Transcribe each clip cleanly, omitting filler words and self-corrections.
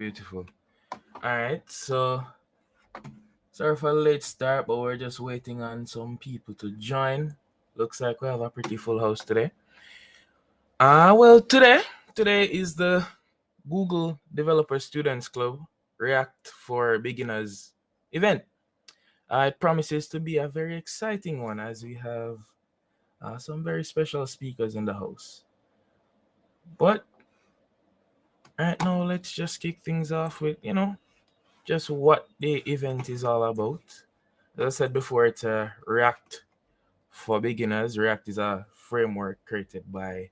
Beautiful. All right. So sorry for the late start, but we're just waiting on some people to join. Looks like we have a pretty full house today. Well, today is the Google Developer Students Club React for Beginners event. It promises to be a very exciting one as we have some very special speakers in the house. But right now, let's just kick things off with just what the event is all about. As I said before, it's a React for beginners. React is a framework created by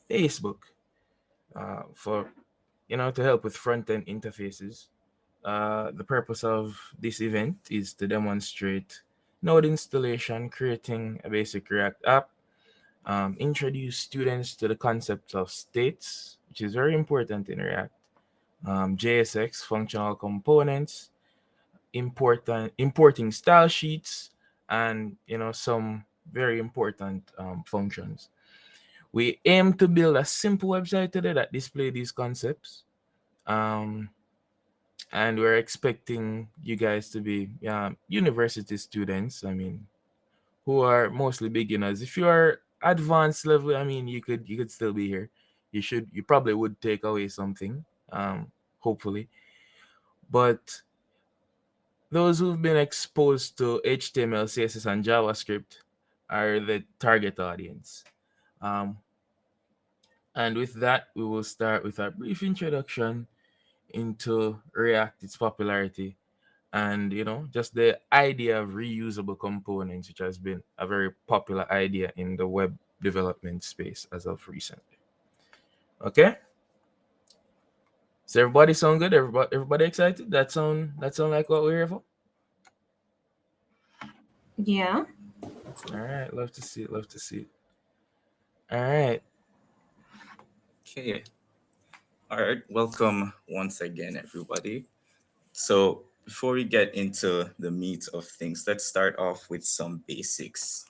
Facebook for to help with front end interfaces. The purpose of this event is to demonstrate node installation, creating a basic React app, introduce students to the concept of states, which is very important in React, JSX, functional components, importing style sheets, and some very important functions. We aim to build a simple website today that display these concepts. Um, and we're expecting you guys to be university students. I mean, who are mostly beginners. If you are advanced level, I mean, you could still be here. You probably would take away something, hopefully. But those who've been exposed to HTML, CSS, and JavaScript are the target audience. Um, and with that, we will start with a brief introduction into React, its popularity, and just the idea of reusable components, which has been a very popular idea in the web development space as of recently. Okay, so everybody sound good? Everybody excited? That sound like what we're here for? Yeah. All right, love to see it. Love to see it. All right. Okay. All right. Welcome once again, everybody. So, before we get into the meat of things, let's start off with some basics.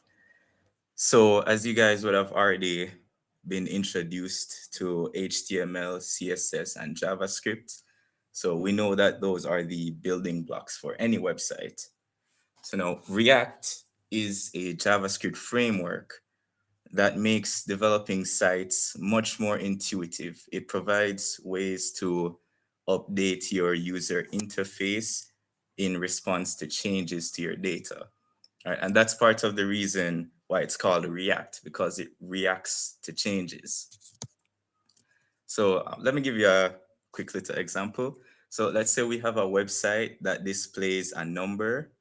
So, as you guys would have already been introduced to HTML, CSS, and JavaScript, so we know that those are the building blocks for any website. So, now React is a JavaScript framework that makes developing sites much more intuitive. It provides ways to update your user interface in response to changes to your data. All right, and that's part of the reason why it's called React, because it reacts to changes. So let me give you a quick little example. So let's say we have a website that displays a number,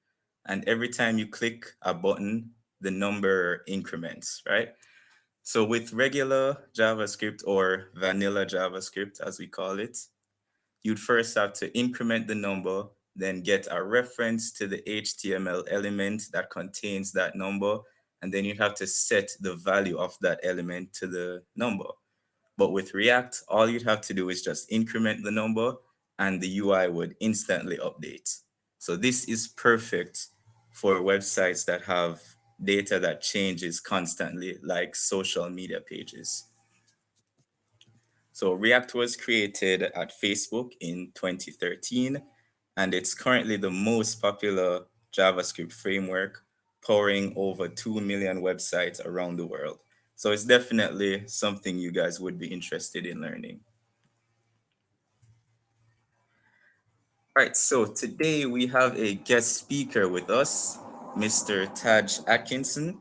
and every time you click a button, the number increments, right? So with regular JavaScript, or vanilla JavaScript as we call it, you'd first have to increment the number, then get a reference to the HTML element that contains that number, and then you'd have to set the value of that element to the number. But with React, all you'd have to do is just increment the number and the UI would instantly update. So this is perfect for websites that have data that changes constantly, like social media pages. So React was created at Facebook in 2013, and it's currently the most popular JavaScript framework, powering over 2 million websites around the world. So it's definitely something you guys would be interested in learning. All right, so today we have a guest speaker with us, Mr. Tahj Atkinson.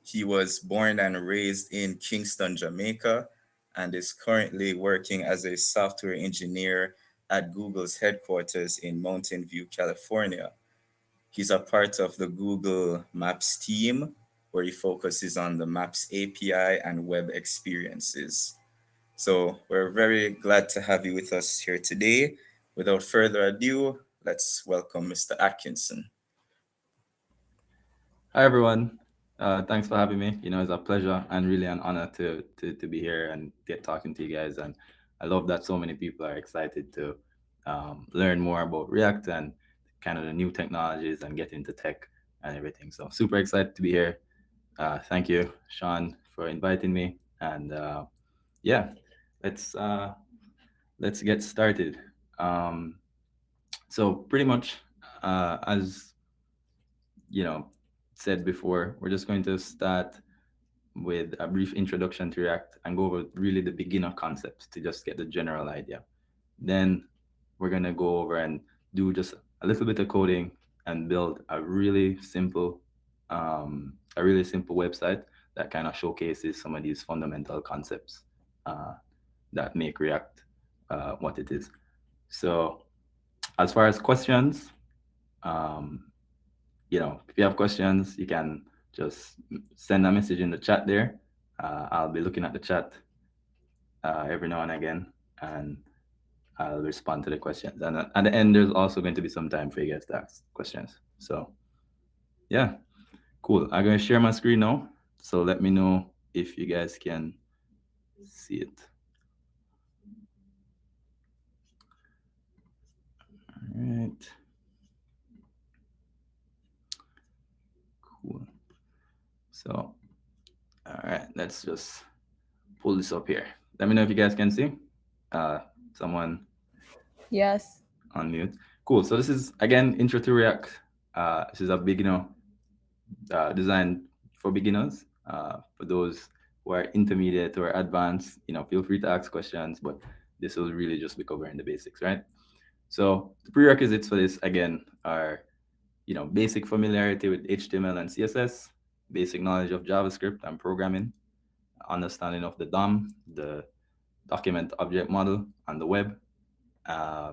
He was born and raised in Kingston, Jamaica, and is currently working as a software engineer at Google's headquarters in Mountain View, California. He's a part of the Google Maps team, where he focuses on the Maps API and web experiences. So we're very glad to have you with us here today. Without further ado, let's welcome Mr. Atkinson. Hi everyone. Thanks for having me. It's a pleasure and really an honor to be here and get talking to you guys. And I love that so many people are excited to learn more about React and kind of the new technologies and get into tech and everything. So super excited to be here. Thank you, Sean, for inviting me. And yeah, let's let's get started. Um, so pretty much, as you know, said before, we're just going to start with a brief introduction to React and go over really the beginner concepts to just get the general idea. Then we're gonna go over and do just a little bit of coding and build a really simple website that kind of showcases some of these fundamental concepts uh, that make React what it is. So as far as questions, um, if you have questions, you can just send a message in the chat there. I'll be looking at the chat every now and again, and I'll respond to the questions. And at the end, there's also going to be some time for you guys to ask questions. So, yeah, cool. I'm going to share my screen now. So let me know if you guys can see it. All right. Cool. So, all right, let's just pull this up here. Let me know if you guys can see. Someone Yes. on mute. Cool. So this is again intro to React. This is a beginner designed for beginners. For those who are intermediate or advanced, feel free to ask questions. But this will really just be covering the basics, right? So the prerequisites for this again are, basic familiarity with HTML and CSS, basic knowledge of JavaScript and programming, understanding of the DOM, the document object model, and the web, uh,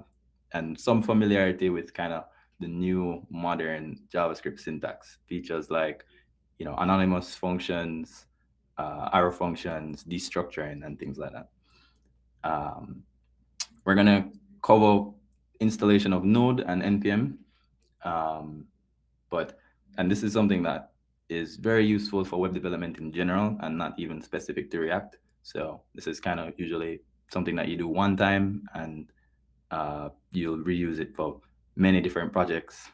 and some familiarity with kind of the new modern JavaScript syntax features like, anonymous functions, arrow functions, destructuring, and things like that. Um, we're gonna cover installation of Node and npm, um, but and this is something that is very useful for web development in general and not even specific to React. So this is kind of usually something that you do one time and you'll reuse it for many different projects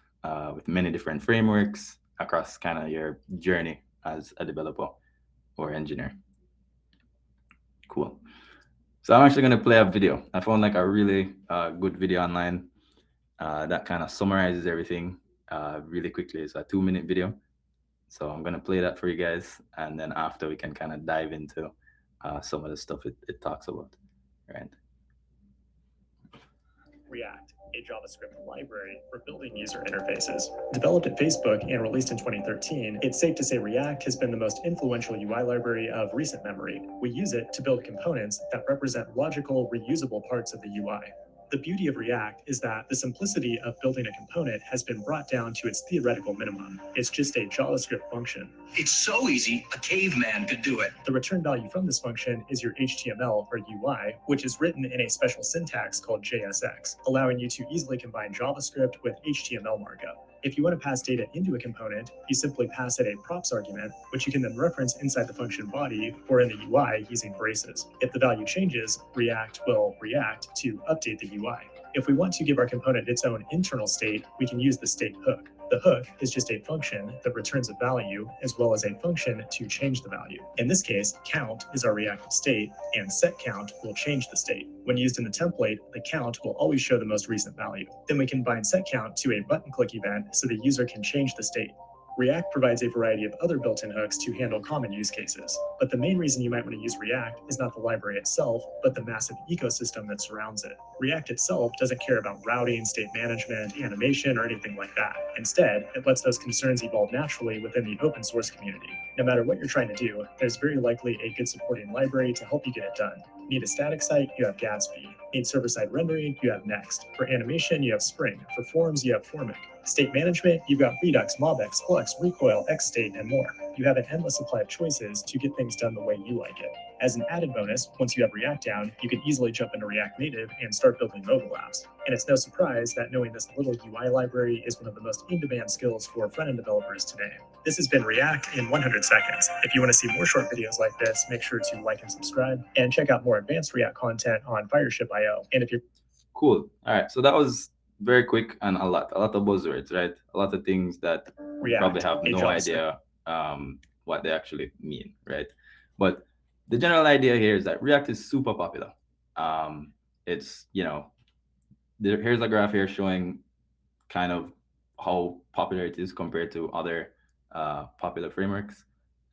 with many different frameworks across kind of your journey as a developer or engineer. Cool. So I'm actually going to play a video. I found like a really good video online that kind of summarizes everything really quickly. It's a 2-minute video. So I'm going to play that for you guys. And then after we can kind of dive into some of the stuff it talks about. Right. React, a JavaScript library for building user interfaces. Developed at Facebook and released in 2013, it's safe to say React has been the most influential UI library of recent memory. We use it to build components that represent logical, reusable parts of the UI. The beauty of React is that the simplicity of building a component has been brought down to its theoretical minimum. It's just a JavaScript function. It's so easy, a caveman could do it. The return value from this function is your HTML or UI, which is written in a special syntax called JSX, allowing you to easily combine JavaScript with HTML markup. If you want to pass data into a component, you simply pass it a props argument, which you can then reference inside the function body or in the UI using braces. If the value changes, React will react to update the UI. If we want to give our component its own internal state, we can use the state hook. The hook is just a function that returns a value as well as a function to change the value. In this case, count is our reactive state, and setCount will change the state. When used in the template, the count will always show the most recent value. Then we can bind setCount to a button click event so the user can change the state. React provides a variety of other built-in hooks to handle common use cases. But the main reason you might want to use React is not the library itself, but the massive ecosystem that surrounds it. React itself doesn't care about routing, state management, animation, or anything like that. Instead, it lets those concerns evolve naturally within the open source community. No matter what you're trying to do, there's very likely a good supporting library to help you get it done. Need a static site? You have Gatsby. Need server-side rendering? You have Next. For animation, you have Spring. For forms, you have Formic. State management, you've got Redux, MobX, Flux, Recoil, XState, and more. You have an endless supply of choices to get things done the way you like it. As an added bonus, once you have React down, you can easily jump into React Native and start building mobile apps. And it's no surprise that knowing this little UI library is one of the most in-demand skills for front-end developers today. This has been React in 100 seconds. If you want to see more short videos like this, make sure to like and subscribe, and check out more advanced React content on Fireship.io. And if you're Cool. All right. So that was very quick and a lot of buzzwords, right? A lot of things that React, probably have no idea what they actually mean, right? But the general idea here is that React is super popular. it's, here's a graph here showing kind of how popular it is compared to other popular frameworks.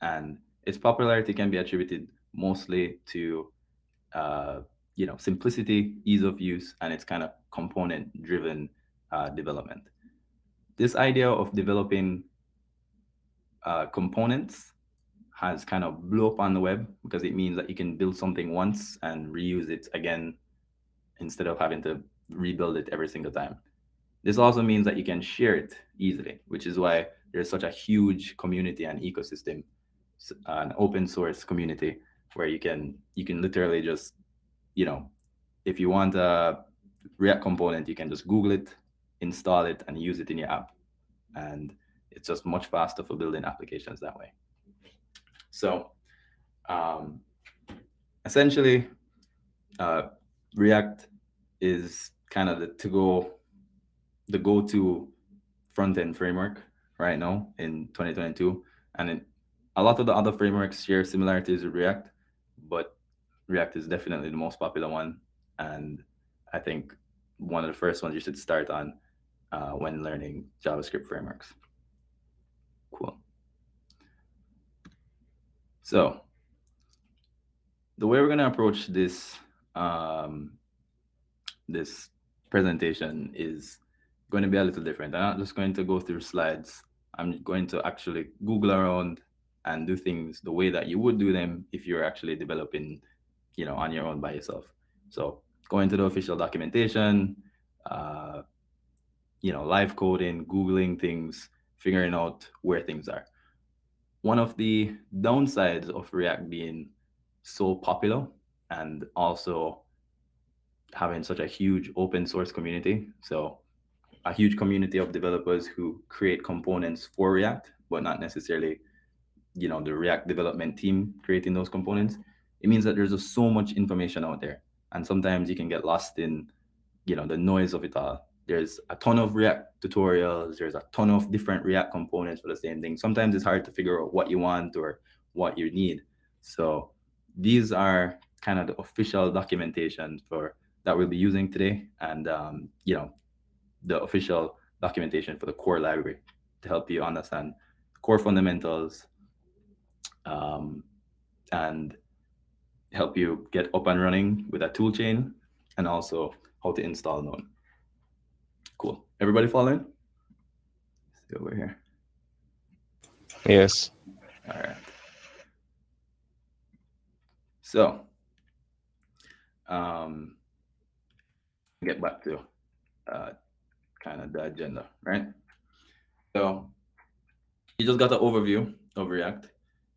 And its popularity can be attributed mostly to simplicity, ease of use, and its kind of component-driven development. This idea of developing components has kind of blew up on the web because it means that you can build something once and reuse it again instead of having to rebuild it every single time. This also means that you can share it easily, which is why there's such a huge community and ecosystem, an open source community where you can literally just, if you want a React component, you can just Google it, install it, and use it in your app. And it's just much faster for building applications that way. So um, essentially, React is kind of the go-to front-end framework right now in 2022. And a lot of the other frameworks share similarities with React, but React is definitely the most popular one. And I think one of the first ones you should start on when learning JavaScript frameworks. Cool. So the way we're going to approach this presentation is going to be a little different. I'm not just going to go through slides. I'm going to actually Google around and do things the way that you would do them if you're actually developing, on your own by yourself. So going to the official documentation, live coding, Googling things, figuring out where things are. One of the downsides of React being so popular and also having such a huge open source community, so a huge community of developers who create components for React, but not necessarily, the React development team creating those components. It means that there's just so much information out there, and sometimes you can get lost in, the noise of it all. There's a ton of React tutorials. There's a ton of different React components for the same thing. Sometimes it's hard to figure out what you want or what you need. So these are kind of the official documentation for that we'll be using today, and the official documentation for the core library to help you understand core fundamentals and help you get up and running with a tool chain, and also how to install Node. Cool. Everybody following? Let's see over here. Yes. All right. So, get back to kind of the agenda, right? So, you just got an overview of React.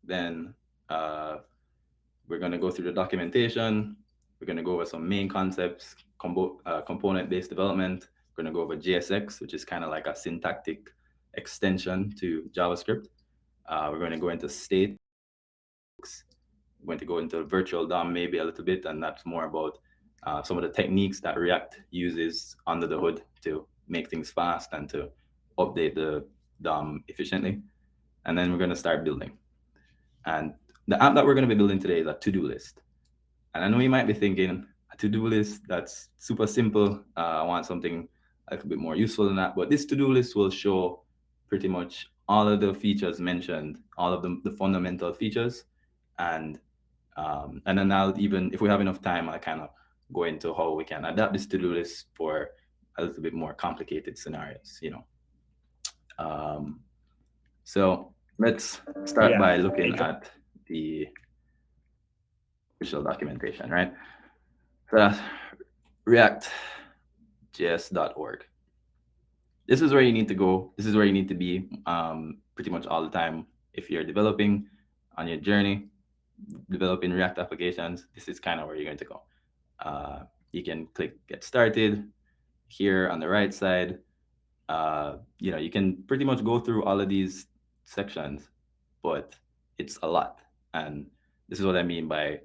Then we're going to go through the documentation. We're going to go over some main concepts, component-based development. We're going to go over JSX, which is kind of like a syntactic extension to JavaScript. We're going to go into state. We're going to go into virtual DOM maybe a little bit, and that's more about some of the techniques that React uses under the hood to make things fast and to update the DOM efficiently. And then we're going to start building. And the app that we're going to be building today is a to-do list. And I know you might be thinking, a to-do list, that's super simple. I want something a little bit more useful than that. But this to-do list will show pretty much all of the features mentioned, all of the fundamental features. And then I'll even, if we have enough time, I'll kind of go into how we can adapt this to-do list for a little bit more complicated scenarios, So let's start by looking at the official documentation, right? So that's react.js.org. This is where you need to go. This is where you need to be pretty much all the time. If you're developing on your journey, developing React applications, this is kind of where you're going to go. You can click get started here on the right side. You can pretty much go through all of these sections, but it's a lot. And this is what I mean by,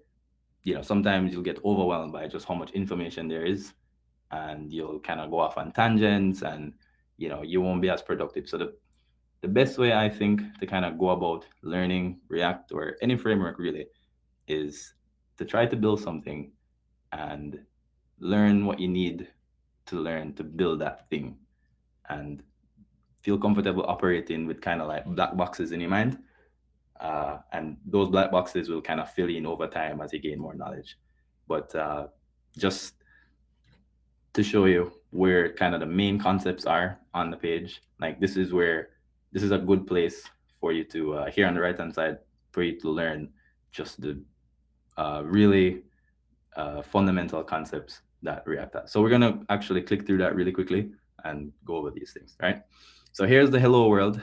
sometimes you'll get overwhelmed by just how much information there is, and you'll kind of go off on tangents, and you won't be as productive. So the best way I think to kind of go about learning React or any framework really is to try to build something and learn what you need to learn to build that thing, and feel comfortable operating with kind of like black boxes in your mind. And those black boxes will kind of fill in over time as you gain more knowledge. But just to show you where kind of the main concepts are on the page, like this is a good place for you to here on the right hand side for you to learn just the really fundamental concepts that React has. So we're gonna actually click through that really quickly and go over these things, right? So here's the hello world.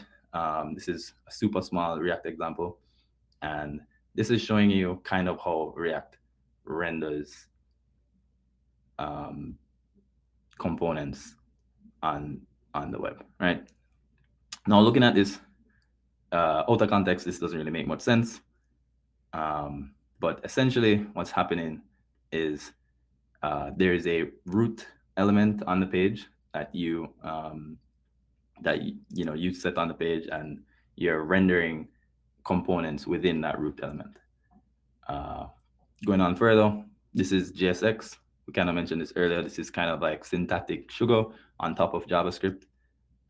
This is a super small React example, and this is showing you kind of how React renders um, components on the web, right? Now looking at this out of context, this doesn't really make much sense. But essentially, what's happening is there is a root element on the page that you set on the page, and you're rendering components within that root element. Going on further, this is JSX. We kind of mentioned this earlier. This is kind of like syntactic sugar on top of JavaScript.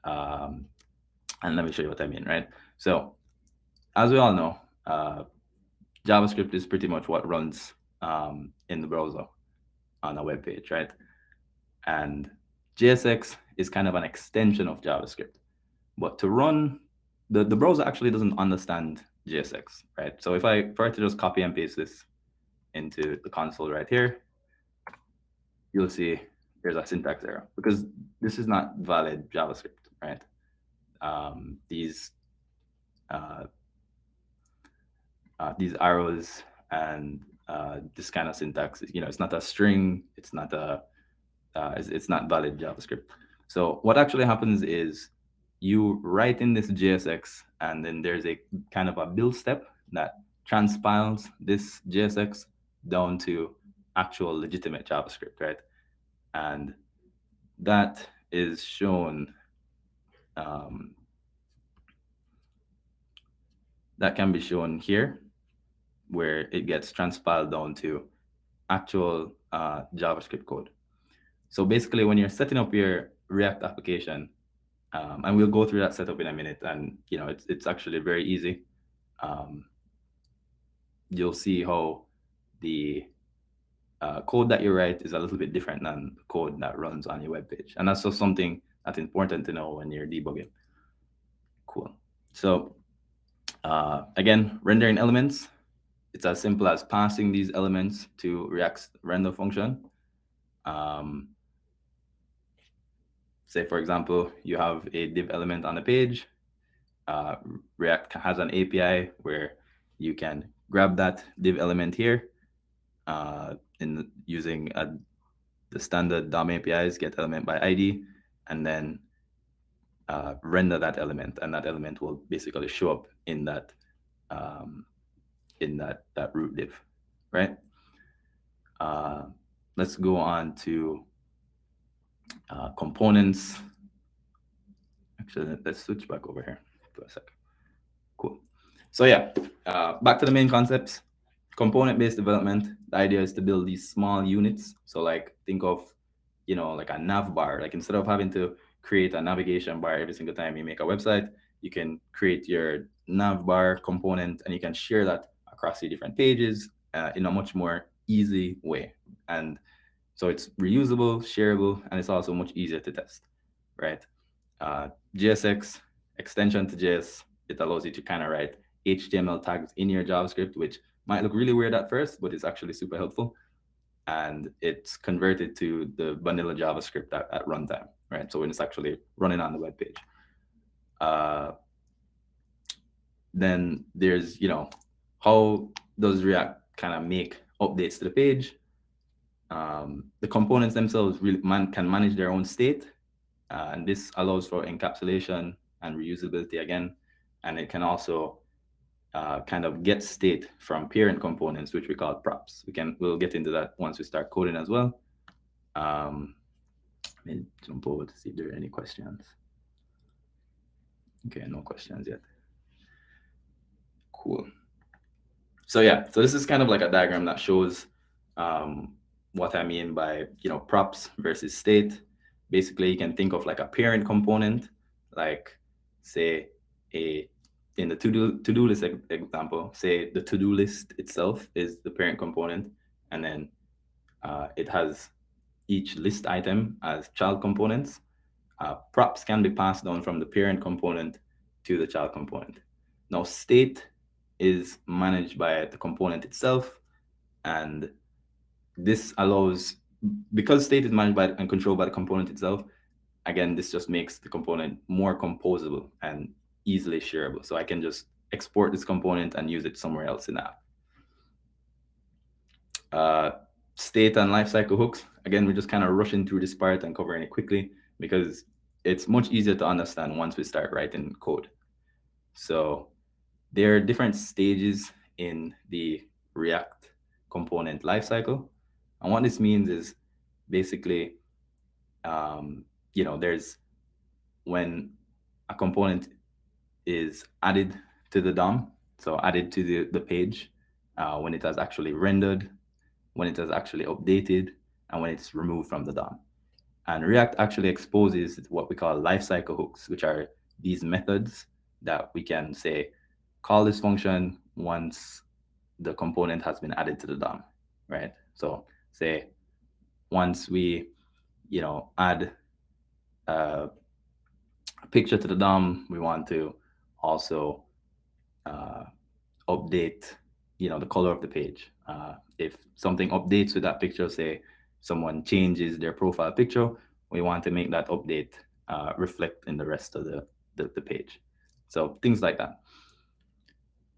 And let me show you what I mean, right? So as we all know, JavaScript is pretty much what runs in the browser on a web page, right? And JSX is kind of an extension of JavaScript. But to run, the browser actually doesn't understand JSX, right? So if I were to just copy and paste this into the console right here, you'll see there's a syntax error because this is not valid JavaScript, right? These arrows and this kind of syntax, it's not a string, it's not not valid JavaScript. So what actually happens is you write in this JSX, and then there's a kind of a build step that transpiles this JSX down to actual legitimate JavaScript, right? And that is shown, that can be shown here, where it gets transpiled down to actual JavaScript code. So basically, when you're setting up your React application, and we'll go through that setup in a minute, and it's actually very easy. You'll see how the code that you write is a little bit different than the code that runs on your web page, and that's just something that's important to know when you're debugging. Cool. So again, rendering elements. It's as simple as passing these elements to React's render function. Say, for example, you have a div element on the page. React has an API where you can grab that div element here in using the standard DOM APIs, get element by ID, and then render that element, and that element will basically show up in that root div, right? Let's go on to components. Actually, let's switch back over here for a second. Cool. So yeah, back to the main concepts. Component-based development. The idea is to build these small units. So like think of, like a nav bar. Like instead of having to create a navigation bar every single time you make a website, you can create your nav bar component, and you can share that across your different pages in a much more easy way. And so it's reusable, shareable, and it's also much easier to test, right? JSX extension to JS, it allows you to kind of write HTML tags in your JavaScript, which might look really weird at first, but it's actually super helpful. And it's converted to the vanilla JavaScript at runtime, right? So when it's actually running on the web page. Then there's, how does React kind of make updates to the page? The components themselves really can manage their own state. And this allows for encapsulation and reusability again. And it can also kind of get state from parent components, which we call props. We'll get into that once we start coding as well. Let me jump over to see if there are any questions. Okay, no questions yet. Cool. So yeah, so this is kind of like a diagram that shows what I mean by, props versus state. Basically, you can think of like a parent component, like say a in the to-do list example, say the to-do list itself is the parent component, and then it has each list item as child components. Props can be passed down from the parent component to the child component. Now, state is managed by the component itself, and this allows, because state is managed by and controlled by the component itself, again, this just makes the component more composable and easily shareable. So I can just export this component and use it somewhere else in the app. State and lifecycle hooks. Again, we're just kind of rushing through this part and covering it quickly because it's much easier to understand once we start writing code. So there are different stages in the React component lifecycle. And what this means is basically, there's when a component is added to the DOM, so added to the page, when it has actually rendered, when it has actually updated, and when it's removed from the DOM. And React actually exposes what we call lifecycle hooks, which are these methods that we can say, call this function once the component has been added to the DOM, right? So say once we, add a picture to the DOM, we want to also update, the color of the page. If something updates with that picture, say someone changes their profile picture, we want to make that update reflect in the rest of the page. So things like that.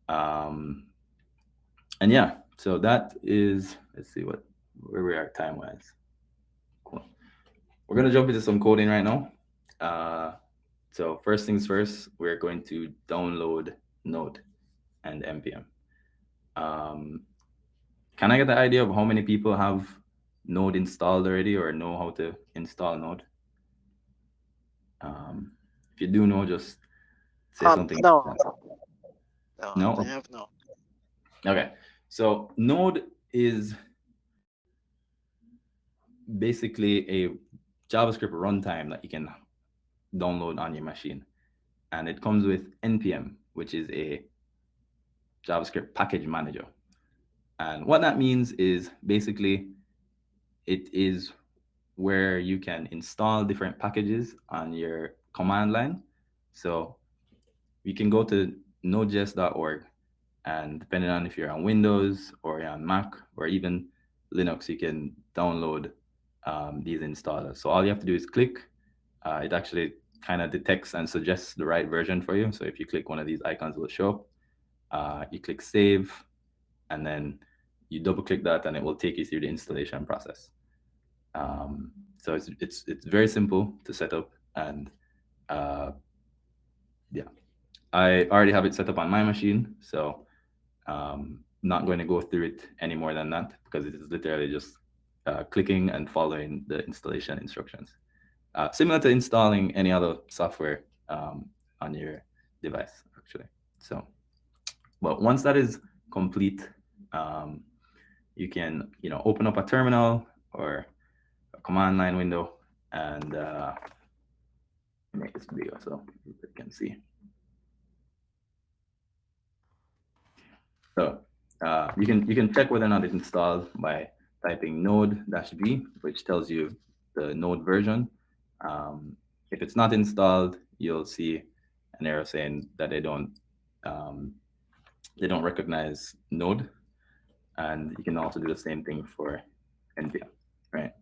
And yeah, so that is, let's see where we are time-wise. Cool. We're gonna jump into some coding right now. So first things first, we're going to download Node and npm. Can I get the idea of how many people have Node installed already or know how to install Node? If you do know, just say something. No. No, No? I have no. Okay. So Node is basically a JavaScript runtime that you can download on your machine. And it comes with npm, which is a JavaScript package manager. And what that means is basically it is where you can install different packages on your command line. So you can go to nodejs.org, and depending on if you're on Windows or you're on Mac or even Linux, you can download these installers. So all you have to do is click. It actually kind of detects and suggests the right version for you. So if you click one of these icons, it will show up. You click save, and then you double click that, and it will take you through the installation process. So it's very simple to set up, and yeah, I already have it set up on my machine, so not going to go through it any more than that because it is literally just clicking and following the installation instructions. Similar to installing any other software on your device, actually. So, but once that is complete, you can open up a terminal or a command line window and make this bigger so you can see. So you can check whether or not it's installed by typing node-v, which tells you the Node version. If it's not installed, you'll see an error saying that they don't recognize Node, and you can also do the same thing for npm, right?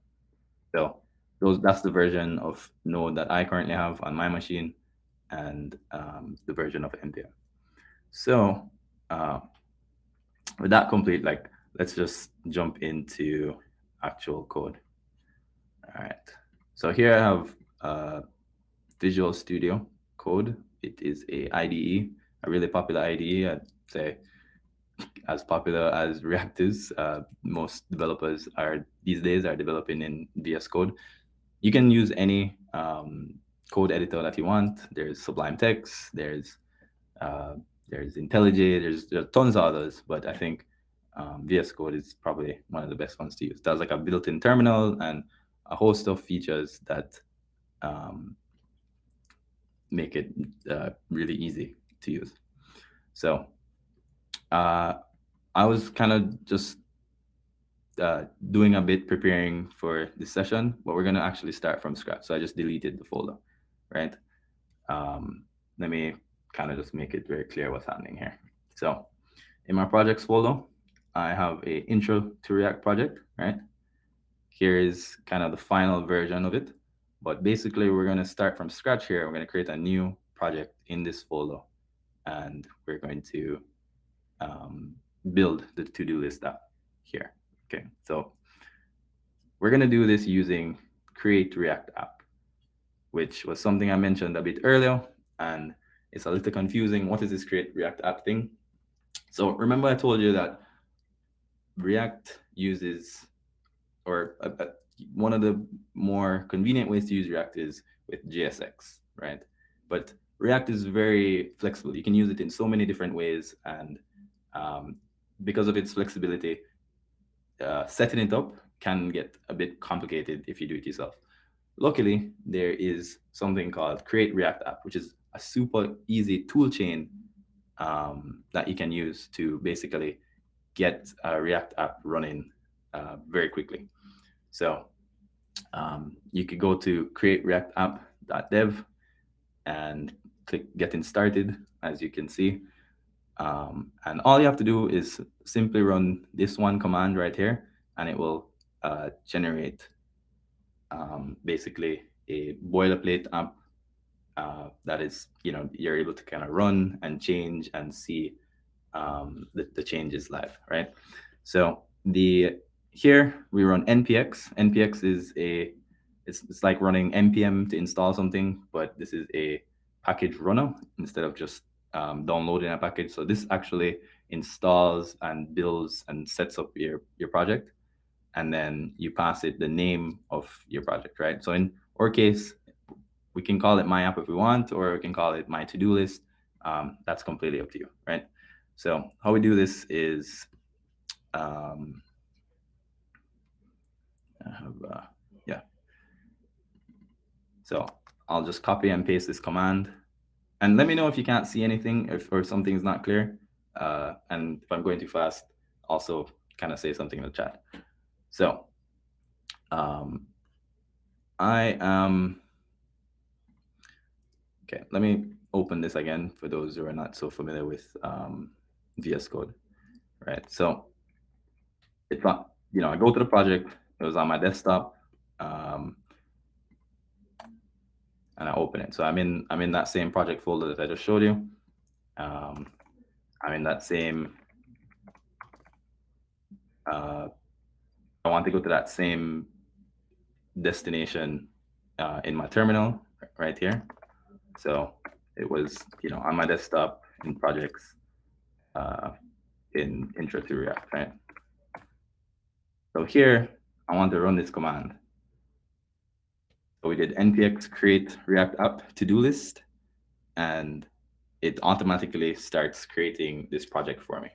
So that's the version of Node that I currently have on my machine, and the version of npm. So with that complete, let's just jump into actual code. All right. So here I have Visual Studio Code. It is a IDE, a really popular IDE. I'd say as popular as React is. Most developers these days are developing in VS Code. You can use any code editor that you want. There's Sublime Text. There's IntelliJ. There's tons of others, but I think VS Code is probably one of the best ones to use. It has like a built-in terminal and a host of features that um, make it really easy to use. So uh, I was kind of just doing a bit preparing for this session, but we're going to actually start from scratch. So I just deleted the folder, right? Let me kind of just make it very clear what's happening here. So in my projects folder, I have a intro to React project, right? Here is kind of the final version of it. But basically, we're going to start from scratch here. We're going to create a new project in this folder, and we're going to build the to-do list app here. Okay, so we're going to do this using create React app, which was something I mentioned a bit earlier, and it's a little confusing. What is this create React app thing? So remember I told you that React uses, or one of the more convenient ways to use React is with JSX, right? But React is very flexible. You can use it in so many different ways, and because of its flexibility, setting it up can get a bit complicated if you do it yourself. Luckily, there is something called Create React App, which is a super easy tool chain that you can use to basically get a React app running very quickly. So you could go to createreactapp.dev and click getting started, as you can see. And all you have to do is simply run this one command right here, and it will generate basically a boilerplate app that is, you're able to kind of run and change and see the changes live, right? So here we run npx. Npx is it's like running npm to install something, but this is a package runner instead of just downloading a package. So this actually installs and builds and sets up your project, and then you pass it the name of your project, right? So in our case, we can call it my app if we want, or we can call it my to-do list. That's completely up to you, right? So how we do this is, yeah. So I'll just copy and paste this command, and let me know if you can't see anything, or something's not clear. And if I'm going too fast, also kind of say something in the chat. So I am, okay, let me open this again for those who are not so familiar with VS Code, right? So it's not, I go to the project, it was on my desktop, and I open it. So I'm in that same project folder that I just showed you. I'm in that same, I want to go to that same destination in my terminal right here. So it was, on my desktop in projects in intro to React, right? So here, I want to run this command. So we did npx create React app to-do list, and it automatically starts creating this project for me.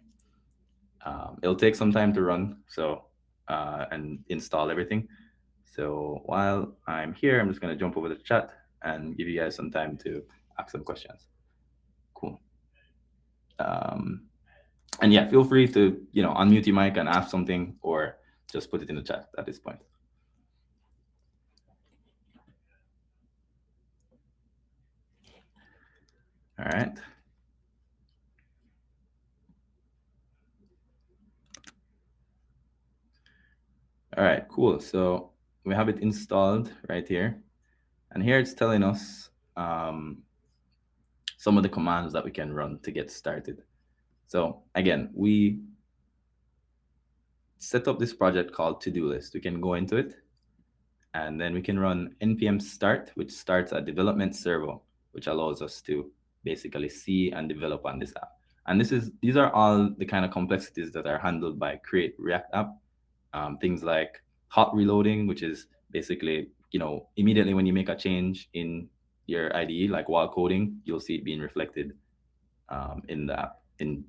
It'll take some time to run, so and install everything. So while I'm here, I'm just going to jump over the chat and give you guys some time to ask some questions. Cool. And yeah, feel free to unmute your mic and ask something, or just put it in the chat at this point. All right. All right, cool. So we have it installed right here. And here it's telling us some of the commands that we can run to get started. So again, we set up this project called to-do list. We can go into it, and then we can run npm start, which starts a development server, which allows us to basically see and develop on this app. And these are all the kind of complexities that are handled by create React app. Things like hot reloading, which is basically, immediately when you make a change in your IDE, like while coding, you'll see it being reflected in the app in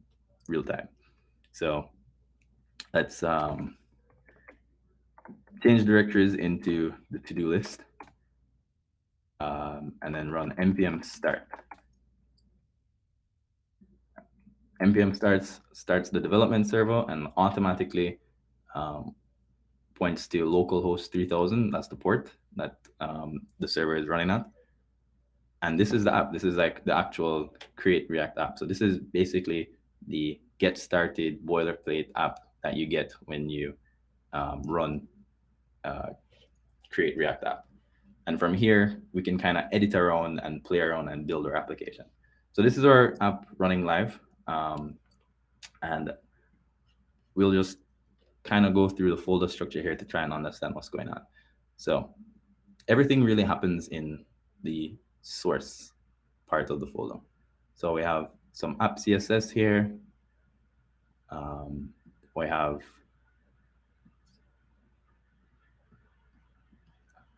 real time. So Let's change directories into the to-do list, and then run npm start. npm starts the development server and automatically points to localhost 3000. That's the port that the server is running at. And this is the app. This is like the actual Create React app. So this is basically the get started boilerplate app that you get when you run Create React app. And from here, we can kind of edit around and play around and build our application. So this is our app running live. And we'll just kind of go through the folder structure here to try and understand what's going on. So everything really happens in the source part of the folder. So we have some app CSS here. We have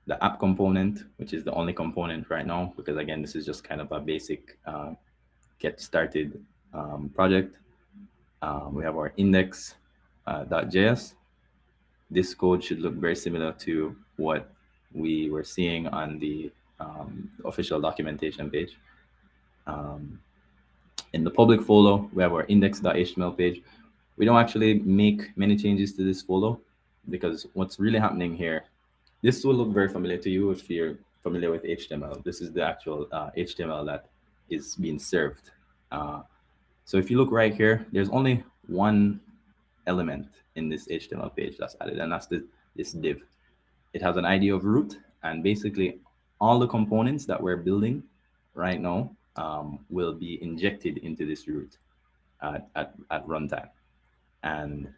the app component, which is the only component right now, because again, this is just kind of a basic get started project. We have our index.js. This code should look very similar to what we were seeing on the official documentation page. In the public folder, we have our index.html page. We don't actually make many changes to this folder because what's really happening here, this will look very familiar to you if you're familiar with HTML. This is the actual HTML that is being served. So if you look right here, there's only one element in this HTML page that's added, and that's this div. It has an ID of root, and basically all the components that we're building right now will be injected into this root at runtime. And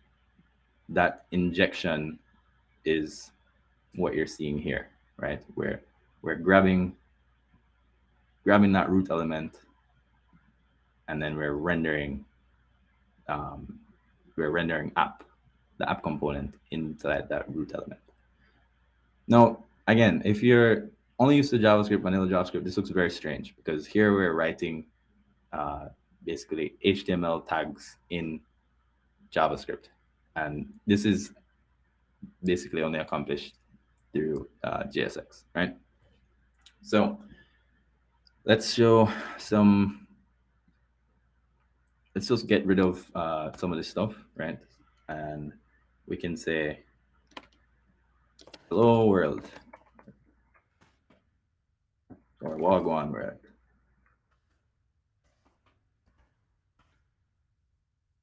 that injection is what you're seeing here, right? Where we're grabbing that root element, and then we're rendering the app component inside that root element. Now, again, if you're only used to JavaScript, vanilla JavaScript, this looks very strange because here we're writing basically HTML tags in JavaScript. And this is basically only accomplished through JSX, right? So let's just get rid of some of this stuff, right? And we can say, hello world, or wagwan world.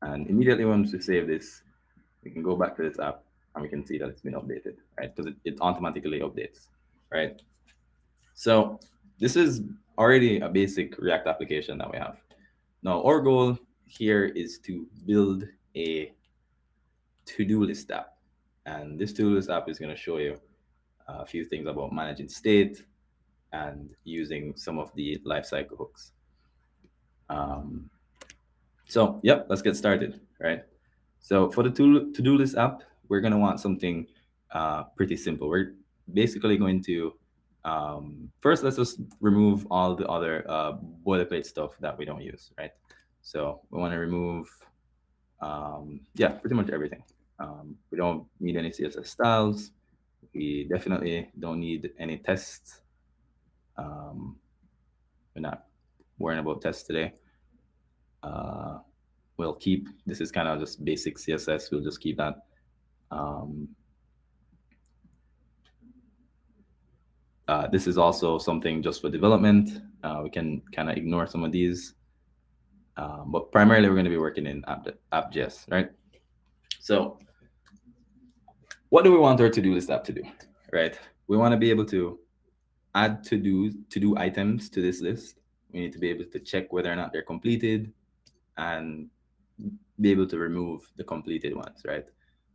And immediately once we save this, we can go back to this app and we can see that it's been updated, right? Because it automatically updates, right? So this is already a basic React application that we have. Now, our goal here is to build a to-do list app. And this to-do list app is going to show you a few things about managing state and using some of the lifecycle hooks. So, yep, let's get started, right? So for the to-do list app, we're going to want something pretty simple. We're basically going to, first, let's just remove all the other boilerplate stuff that we don't use, right? So we want to remove, pretty much everything. We don't need any CSS styles. We definitely don't need any tests. We're not worrying about tests today. We'll keep, this is kind of just basic CSS. We'll just keep that. This is also something just for development. We can kind of ignore some of these. But primarily, we're going to be working in app.js, right? So what do we want our to-do list app to do, right? We want to be able to add to-do items to this list. We need to be able to check whether or not they're completed and be able to remove the completed ones, right?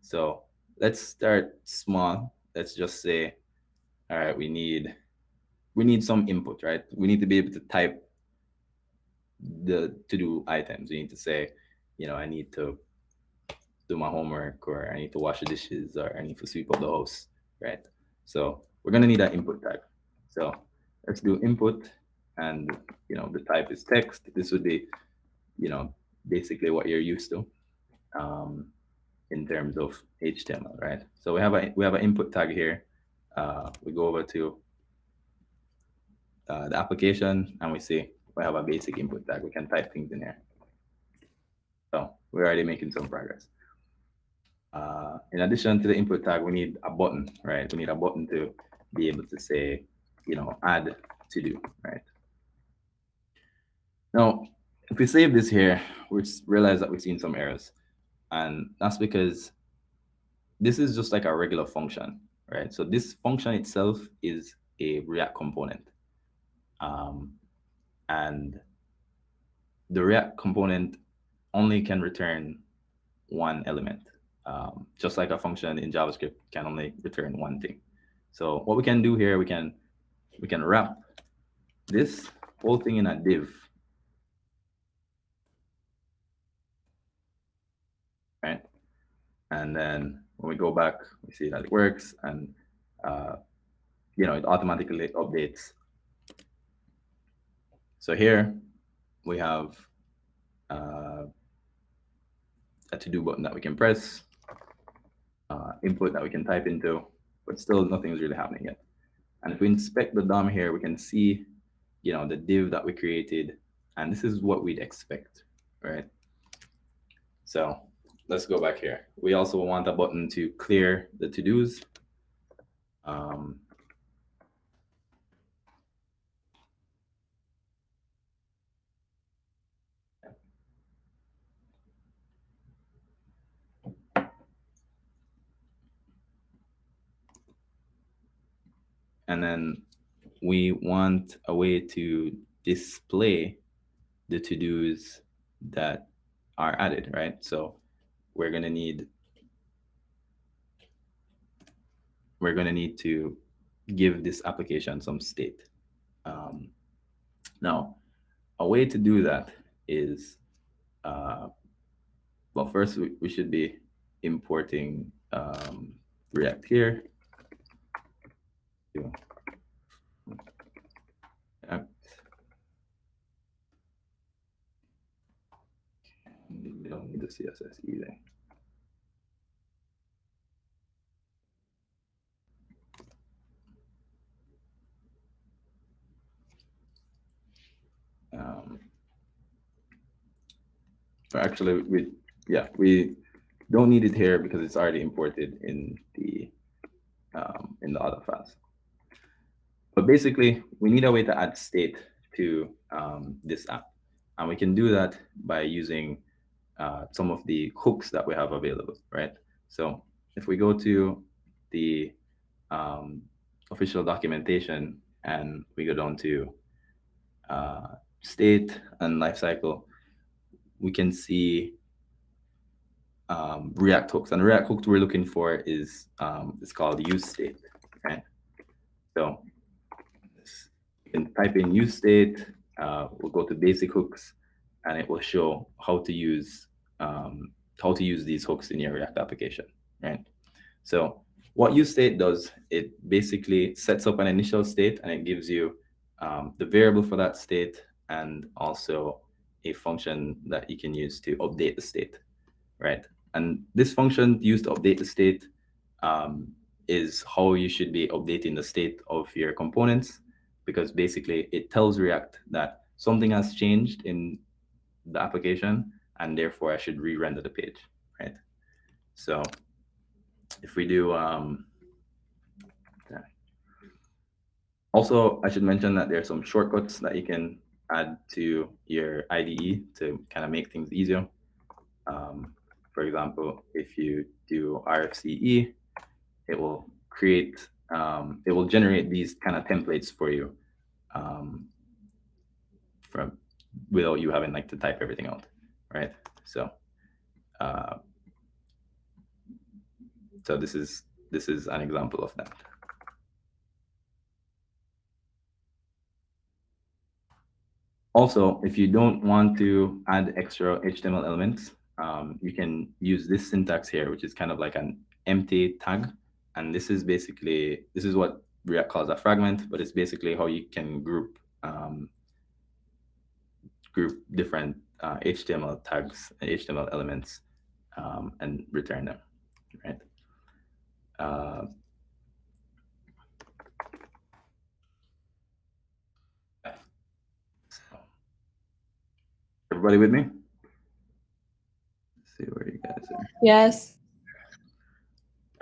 So let's start small. Let's just say, all right, we need some input, right? We need to be able to type the to-do items. We need to say, I need to do my homework, or I need to wash the dishes, or I need to sweep up the house, right? So we're gonna need that input type. So let's do input, and the type is text. This would be, basically what you're used to. in terms of HTML, right? So we have an input tag here. We go over to the application, and we see we have a basic input tag. We can type things in here. So we're already making some progress. In addition to the input tag, we need a button, right? We need a button to be able to say, add to do, right? Now, if we save this here, we realize that we've seen some errors. And that's because this is just like a regular function, right? So this function itself is a React component. And the React component only can return one element. Just like a function in JavaScript can only return one thing. So what we can do here, we can wrap this whole thing in a div, right? And then when we go back, we see that it works, and it automatically updates. So here we have a to-do button that we can press, input that we can type into, but still nothing is really happening yet. And if we inspect the DOM here, we can see, the div that we created, and this is what we'd expect, right? So let's go back here. We also want a button to clear the to-dos. And then we want a way to display the to-dos that are added, right? So we're gonna need to give this application some state. Now, a way to do that is, well, first we should be importing React here. We don't need the CSS either. Actually, we don't need it here because it's already imported in the other files. But basically, we need a way to add state to this app, and we can do that by using some of the hooks that we have available, right? So if we go to the official documentation and we go down to state and lifecycle, we can see React hooks. And the React hooks we're looking for is it's called useState, right? So you can type in useState, we'll go to basic hooks, and it will show how to use these hooks in your React application, right? So what useState does, it basically sets up an initial state, and it gives you the variable for that state, and also a function that you can use to update the state, right? And this function used to update the state is how you should be updating the state of your components, because basically it tells React that something has changed in the application, and therefore I should re-render the page, right? So if we do, also I should mention that there are some shortcuts that you can add to your IDE to kind of make things easier. For example, if you do RFCE, it will create, it will generate these kind of templates for you from without you having like to type everything out, right? So, so this is an example of that. Also, if you don't want to add extra HTML elements, you can use this syntax here, which is kind of like an empty tag. And this is basically, this is what React calls a fragment, but it's basically how you can group different HTML tags, HTML elements and return them, right? So, everybody with me? Let's see where you guys are. Yes.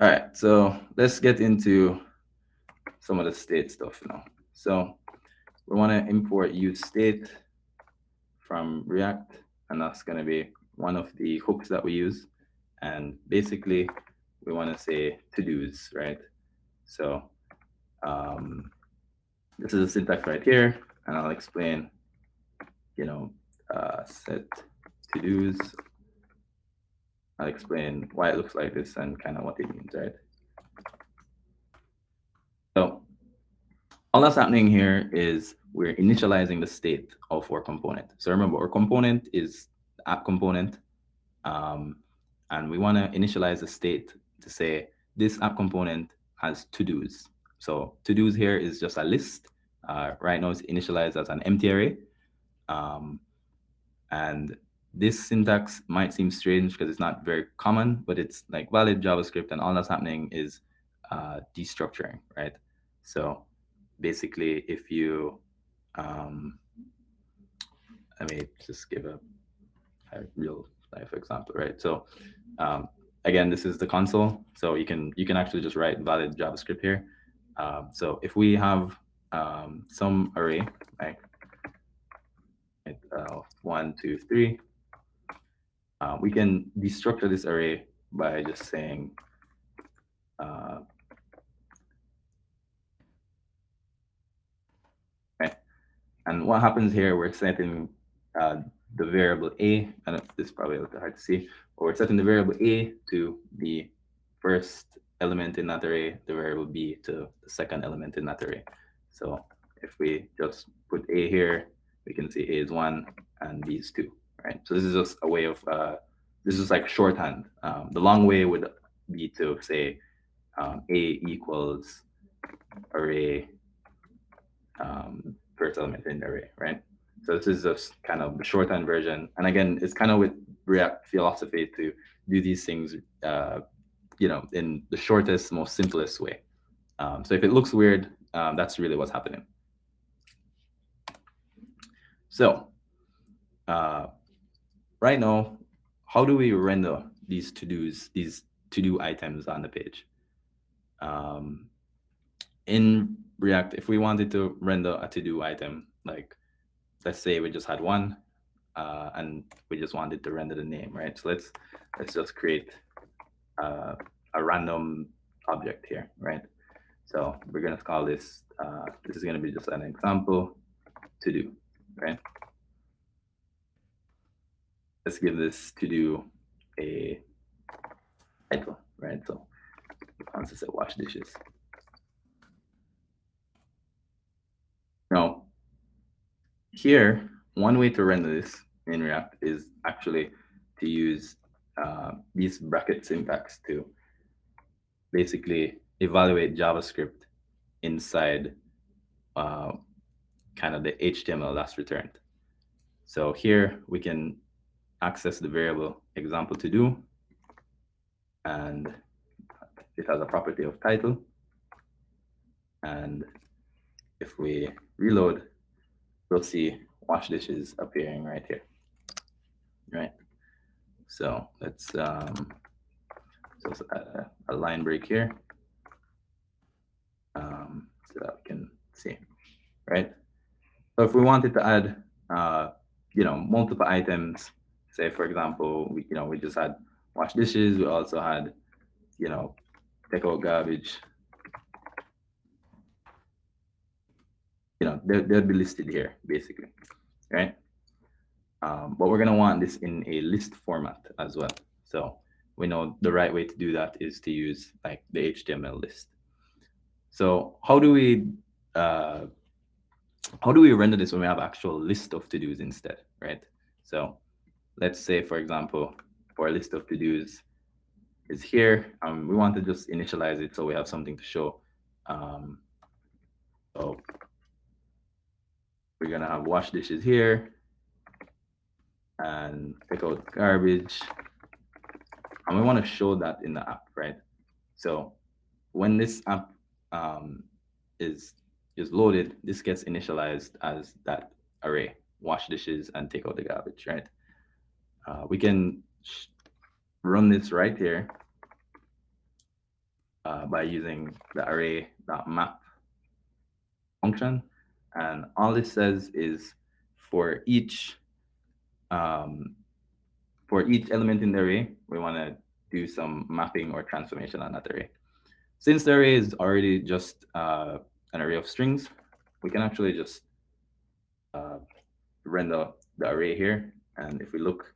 All right, so let's get into some of the state stuff now. So we want to import useState from React, and that's going to be one of the hooks that we use. And basically, we want to say to-dos, right? So this is the syntax right here, and I'll explain, set to-dos. I'll explain why it looks like this and kind of what it means, right? So all that's happening here is we're initializing the state of our component. So remember, our component is the app component, and we want to initialize the state to say this app component has to-dos. So to-dos here is just a list. Right now it's initialized as an empty array. And this syntax might seem strange because it's not very common, but it's like valid JavaScript, and all that's happening is destructuring, right? So basically, if you, let me just give a real life example, right? So again, this is the console, so you can actually just write valid JavaScript here. So if we have some array, right? 1, 2, 3. We can destructure this array by just saying right. And what happens here, we're setting the variable a, and this is probably a little hard to see, but we're setting the variable a to the first element in that array, the variable b to the second element in that array. So if we just put a here, we can see a is 1 and b is 2, right? So this is just a way of, this is like shorthand. The long way would be to say a equals array first element in the array, right? So this is just kind of the shorthand version. And again, it's kind of with React philosophy to do these things, in the shortest, most simplest way. So if it looks weird, that's really what's happening. So right now, how do we render these to-dos, these to-do items on the page? In React, if we wanted to render a to-do item, like let's say we just had one, and we just wanted to render the name, right? So let's just create a random object here, right? So we're gonna call this, this is gonna be just an example to do, right? Let's give this to do a title, right? So let's say wash dishes. Now, here, one way to render this in React is actually to use these bracket syntax to basically evaluate JavaScript inside kind of the HTML that's returned. So here we can access the variable example to do, and it has a property of title. And if we reload, we'll see wash dishes appearing right here, right? So let's just add a line break here, so that we can see, right? So if we wanted to add, multiple items, say for example, we just had wash dishes, we also had, take out garbage, they'll be listed here basically, right? But we're gonna want this in a list format as well. So we know the right way to do that is to use like the HTML list. So how do we render this when we have actual list of to-dos instead, right? So let's say, for example, our list of to-dos is here. We want to just initialize it so we have something to show. So we're gonna have wash dishes here and pick out garbage. and we want to show that in the app, right? So when this app um, is loaded, this gets initialized as that array: wash dishes and take out the garbage, right? We can run this right here by using the array.map function. And all this says is for each um, element in the array, we want to do some mapping or transformation on that array. Since the array is already just an array of strings, we can actually just render the array here. And if we look,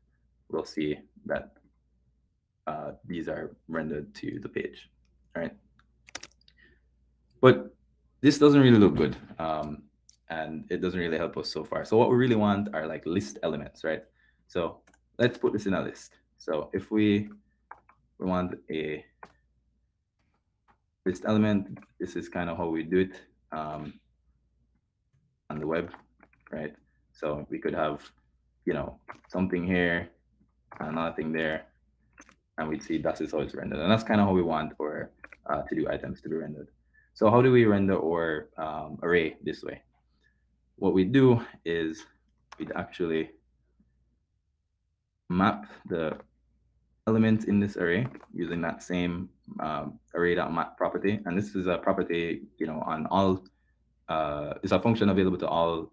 we'll see that these are rendered to the page, right? But this doesn't really look good, and it doesn't really help us so far. So what we really want are like list elements, right? So let's put this in a list. So if we want a list element, this is kind of how we do it on the web, right? So we could have, something here, another thing there, and we'd see that is how it's rendered. And that's kind of how we want our to-do items to be rendered. So how do we render our array this way? What we do is we'd actually map the element in this array using that same array.map property. And this is a property, on all, it's a function available to all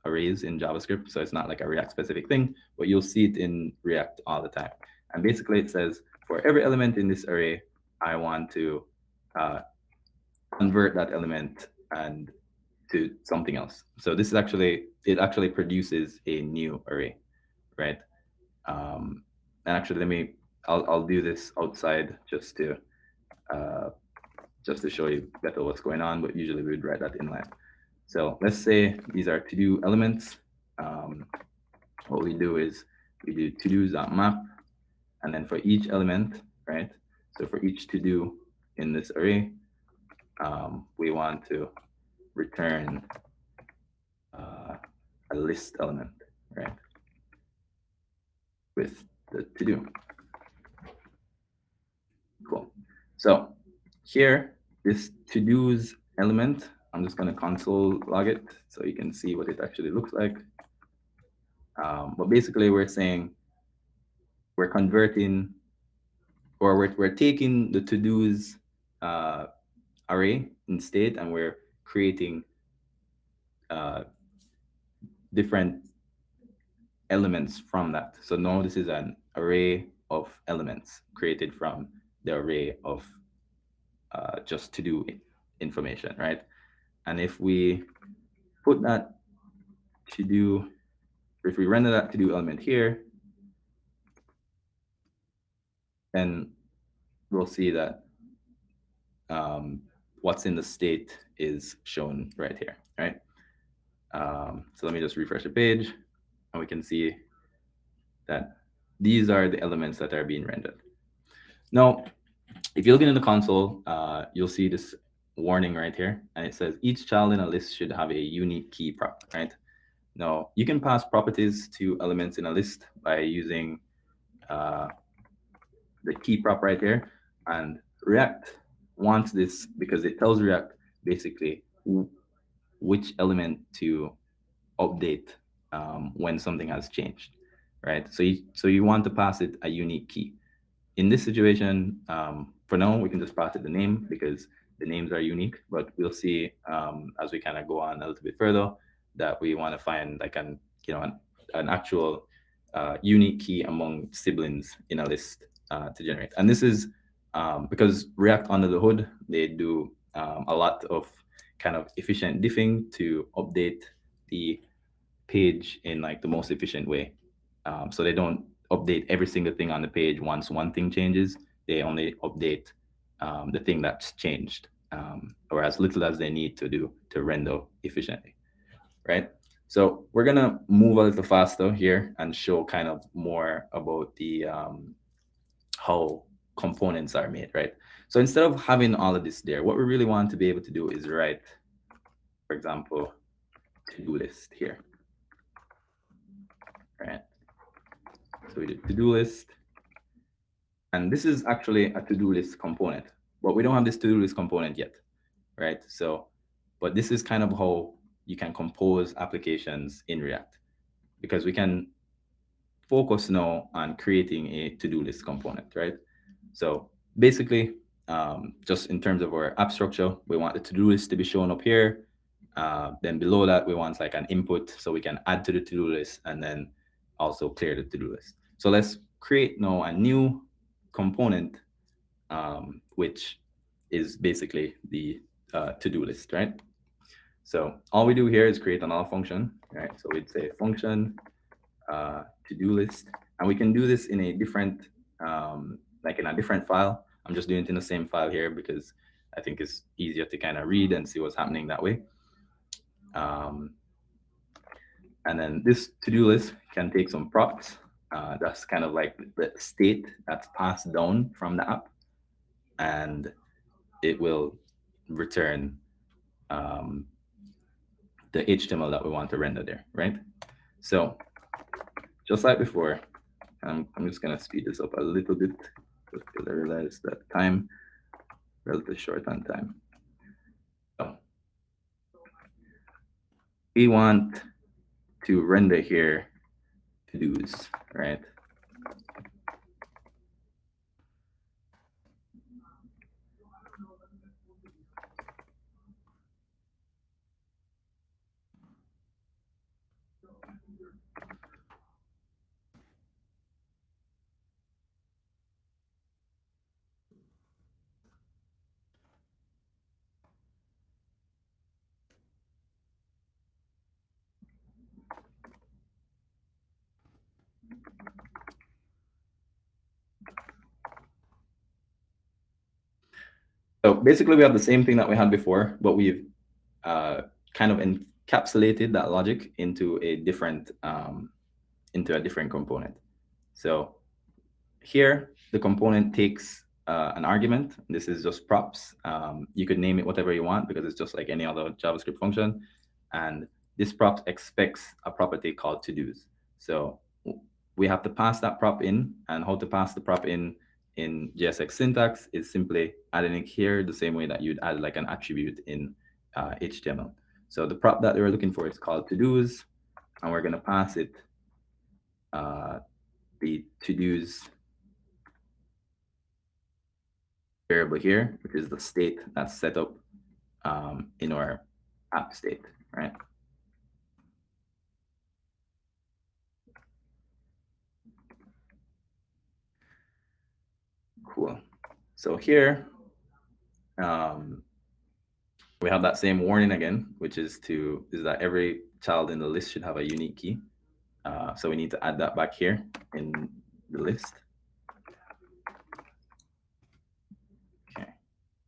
arrays in JavaScript. So it's not like a React specific thing, but you'll see it in React all the time. And basically it says for every element in this array, I want to convert that element and to something else. So this is it actually produces a new array, right? And actually, I'll do this outside just to show you better what's going on, but usually we would write that inline. So let's say these are to-do elements. What we do is we do to-dos.map, and then for each element, right? So for each to-do in this array, we want to return a list element, right? With the to-do. Cool. So here, this to-dos element, I'm just going to console log it so you can see what it actually looks like. But basically, we're saying we're converting, or we're taking the to-dos array in state, and we're creating different elements from that. So now this is an array of elements created from the array of just to-do information, right? And if we put that to-do, if we render that to-do element here, then we'll see that what's in the state is shown right here, right? So let me just refresh the page, and we can see that these are the elements that are being rendered. Now, if you're looking in the console, you'll see this warning right here, and it says each child in a list should have a unique key prop, right? Now, you can pass properties to elements in a list by using the key prop right here, and React wants this because it tells React basically which element to update when something has changed, right? So you want to pass it a unique key. In this situation, for now, we can just pass it the name because the names are unique, but we'll see as we kind of go on a little bit further that we want to find like an actual unique key among siblings in a list to generate. And this is because React under the hood, they do a lot of kind of efficient diffing to update the page in like the most efficient way. So they don't update every single thing on the page once one thing changes. They only update the thing that's changed, or as little as they need to do to render efficiently, right? So we're gonna move a little faster here and show kind of more about the how components are made, right? So instead of having all of this there, what we really want to be able to do is write, for example, to-do list here, right? So we do to-do list, And this is actually a to-do list component, but we don't have this to-do list component yet, right? So, but this is kind of how you can compose applications in React, because we can focus now on creating a to-do list component, right? So basically, just in terms of our app structure, we want the to-do list to be shown up here. Then below that, we want like an input so we can add to the to-do list and then also clear the to-do list. So let's create now a new component, which is basically the to-do list, right? So all we do here is create another function, right? So we'd say function to-do list, and we can do this in a different, like in a different file. I'm just doing it in the same file here because I think it's easier to kind of read and see what's happening that way. And then this to-do list can take some props. That's kind of like the state that's passed down from the app, and it will return the HTML that we want to render there, right? So just like before, I'm just gonna speed this up a little bit because I realized that time relatively short on time. So we want to render here to-dos, right? So basically we have the same thing that we had before, but we've kind of encapsulated that logic into a different component. So here the component takes an argument. This is just props. You could name it whatever you want because it's just like any other JavaScript function. And this prop expects a property called to-dos. So we have to pass that prop in, and how to pass the prop in JSX syntax is simply adding it here the same way that you'd add like an attribute in HTML. So the prop that we're looking for is called to-dos, and we're going to pass it the to-dos variable here, which is the state that's set up in our app state, right? Cool. So here we have that same warning again, which is that every child in the list should have a unique key. So we need to add that back here in the list. Okay,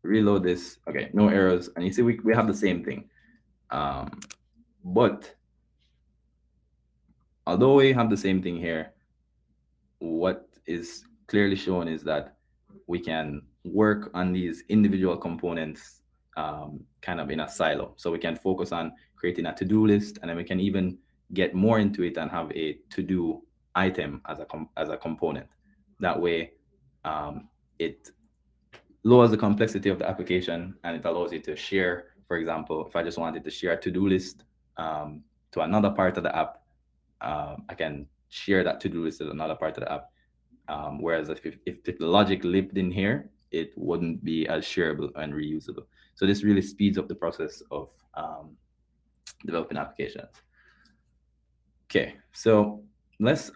reload this. Okay, no errors. And you see we have the same thing. But although we have the same thing here, what is clearly shown is that we can work on these individual components kind of in a silo. So we can focus on creating a to-do list, and then we can even get more into it and have a to-do item as a component. That way, it lowers the complexity of the application, and it allows you to share. For example, if I just wanted to share a to-do list to another part of the app, I can share that to-do list to another part of the app. Whereas if the logic lived in here, it wouldn't be as shareable and reusable. So this really speeds up the process of developing applications. Okay, so let's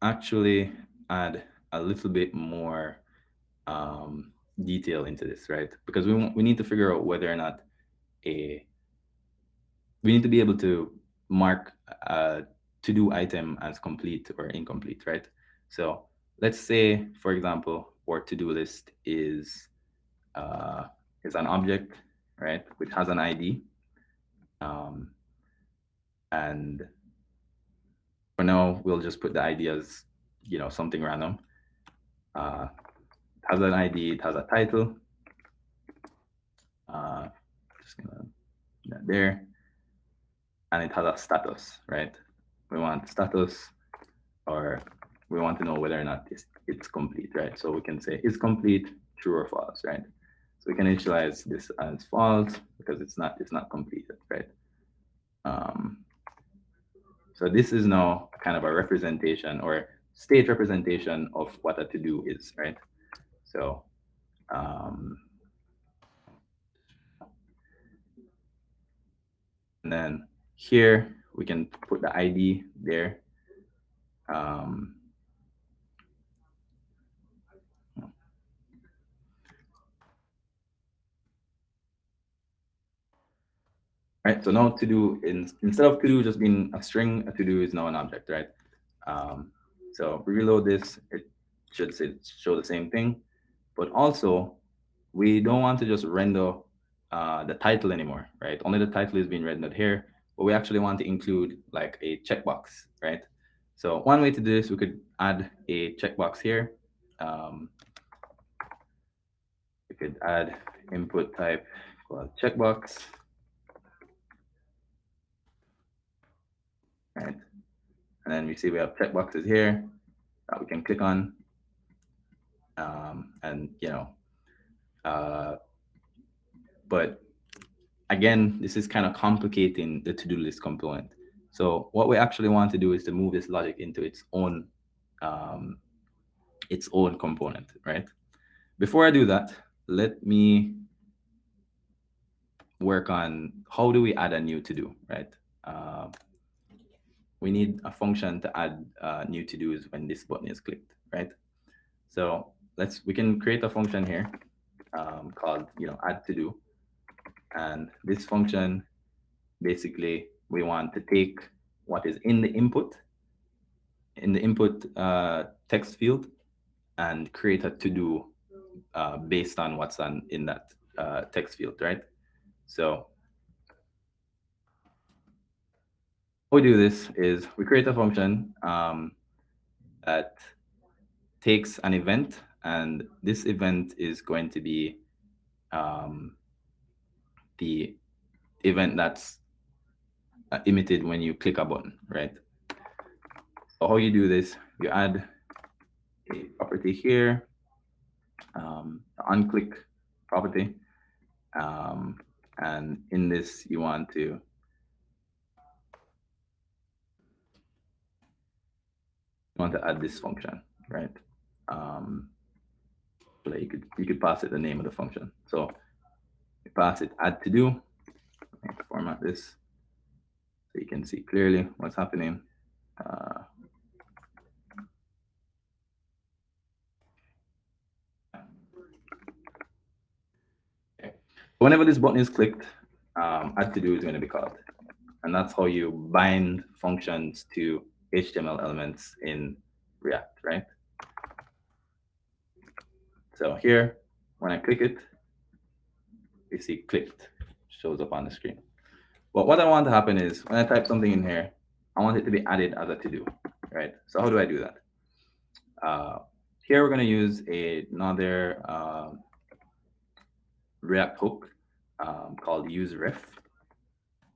actually add a little bit more detail into this, right? Because we need to figure out whether or not we need to be able to mark a to-do item as complete or incomplete, right? So let's say, for example, our to-do list is an object, right, which has an ID. And for now, we'll just put the ID as, something random. It has an ID, it has a title. Just gonna put that there. And it has a status, right? We want status, or we want to know whether or not it's complete, right? So we can say is complete, true or false, right? So we can initialize this as false because it's not completed, right? Um, so this is now kind of a representation or state representation of what a to-do is, right? So and then here we can put the ID there. Right, so now to do instead of to do just being a string, a to do is now an object, right? So if we reload this, it should show the same thing, but also we don't want to just render the title anymore, right? Only the title is being rendered here, but we actually want to include like a checkbox, right? So one way to do this, we could add a checkbox here. We could add input type called checkbox, right? And then we see we have checkboxes here that we can click on. And but again, this is kind of complicating the to-do list component. So what we actually want to do is to move this logic into its own component, right? Before I do that, let me work on how do we add a new to-do, right? We need a function to add new to-dos when this button is clicked, right? So we can create a function here called add to-do, and this function basically we want to take what is in the input text field and create a to-do based on what's in that text field, right? So how we do this is we create a function that takes an event, and this event is going to be the event that's emitted when you click a button, right? So how you do this, you add a property here, the onClick property, and in this you want to add this function, right? So you could pass it the name of the function. So you pass it add to do. Format this so you can see clearly what's happening. Whenever this button is clicked, add to do is going to be called, and that's how you bind functions to HTML elements in React, right? So here, when I click it, you see clicked shows up on the screen. But what I want to happen is when I type something in here, I want it to be added as a to-do, right? So how do I do that? Here we're going to use another React hook called useRef,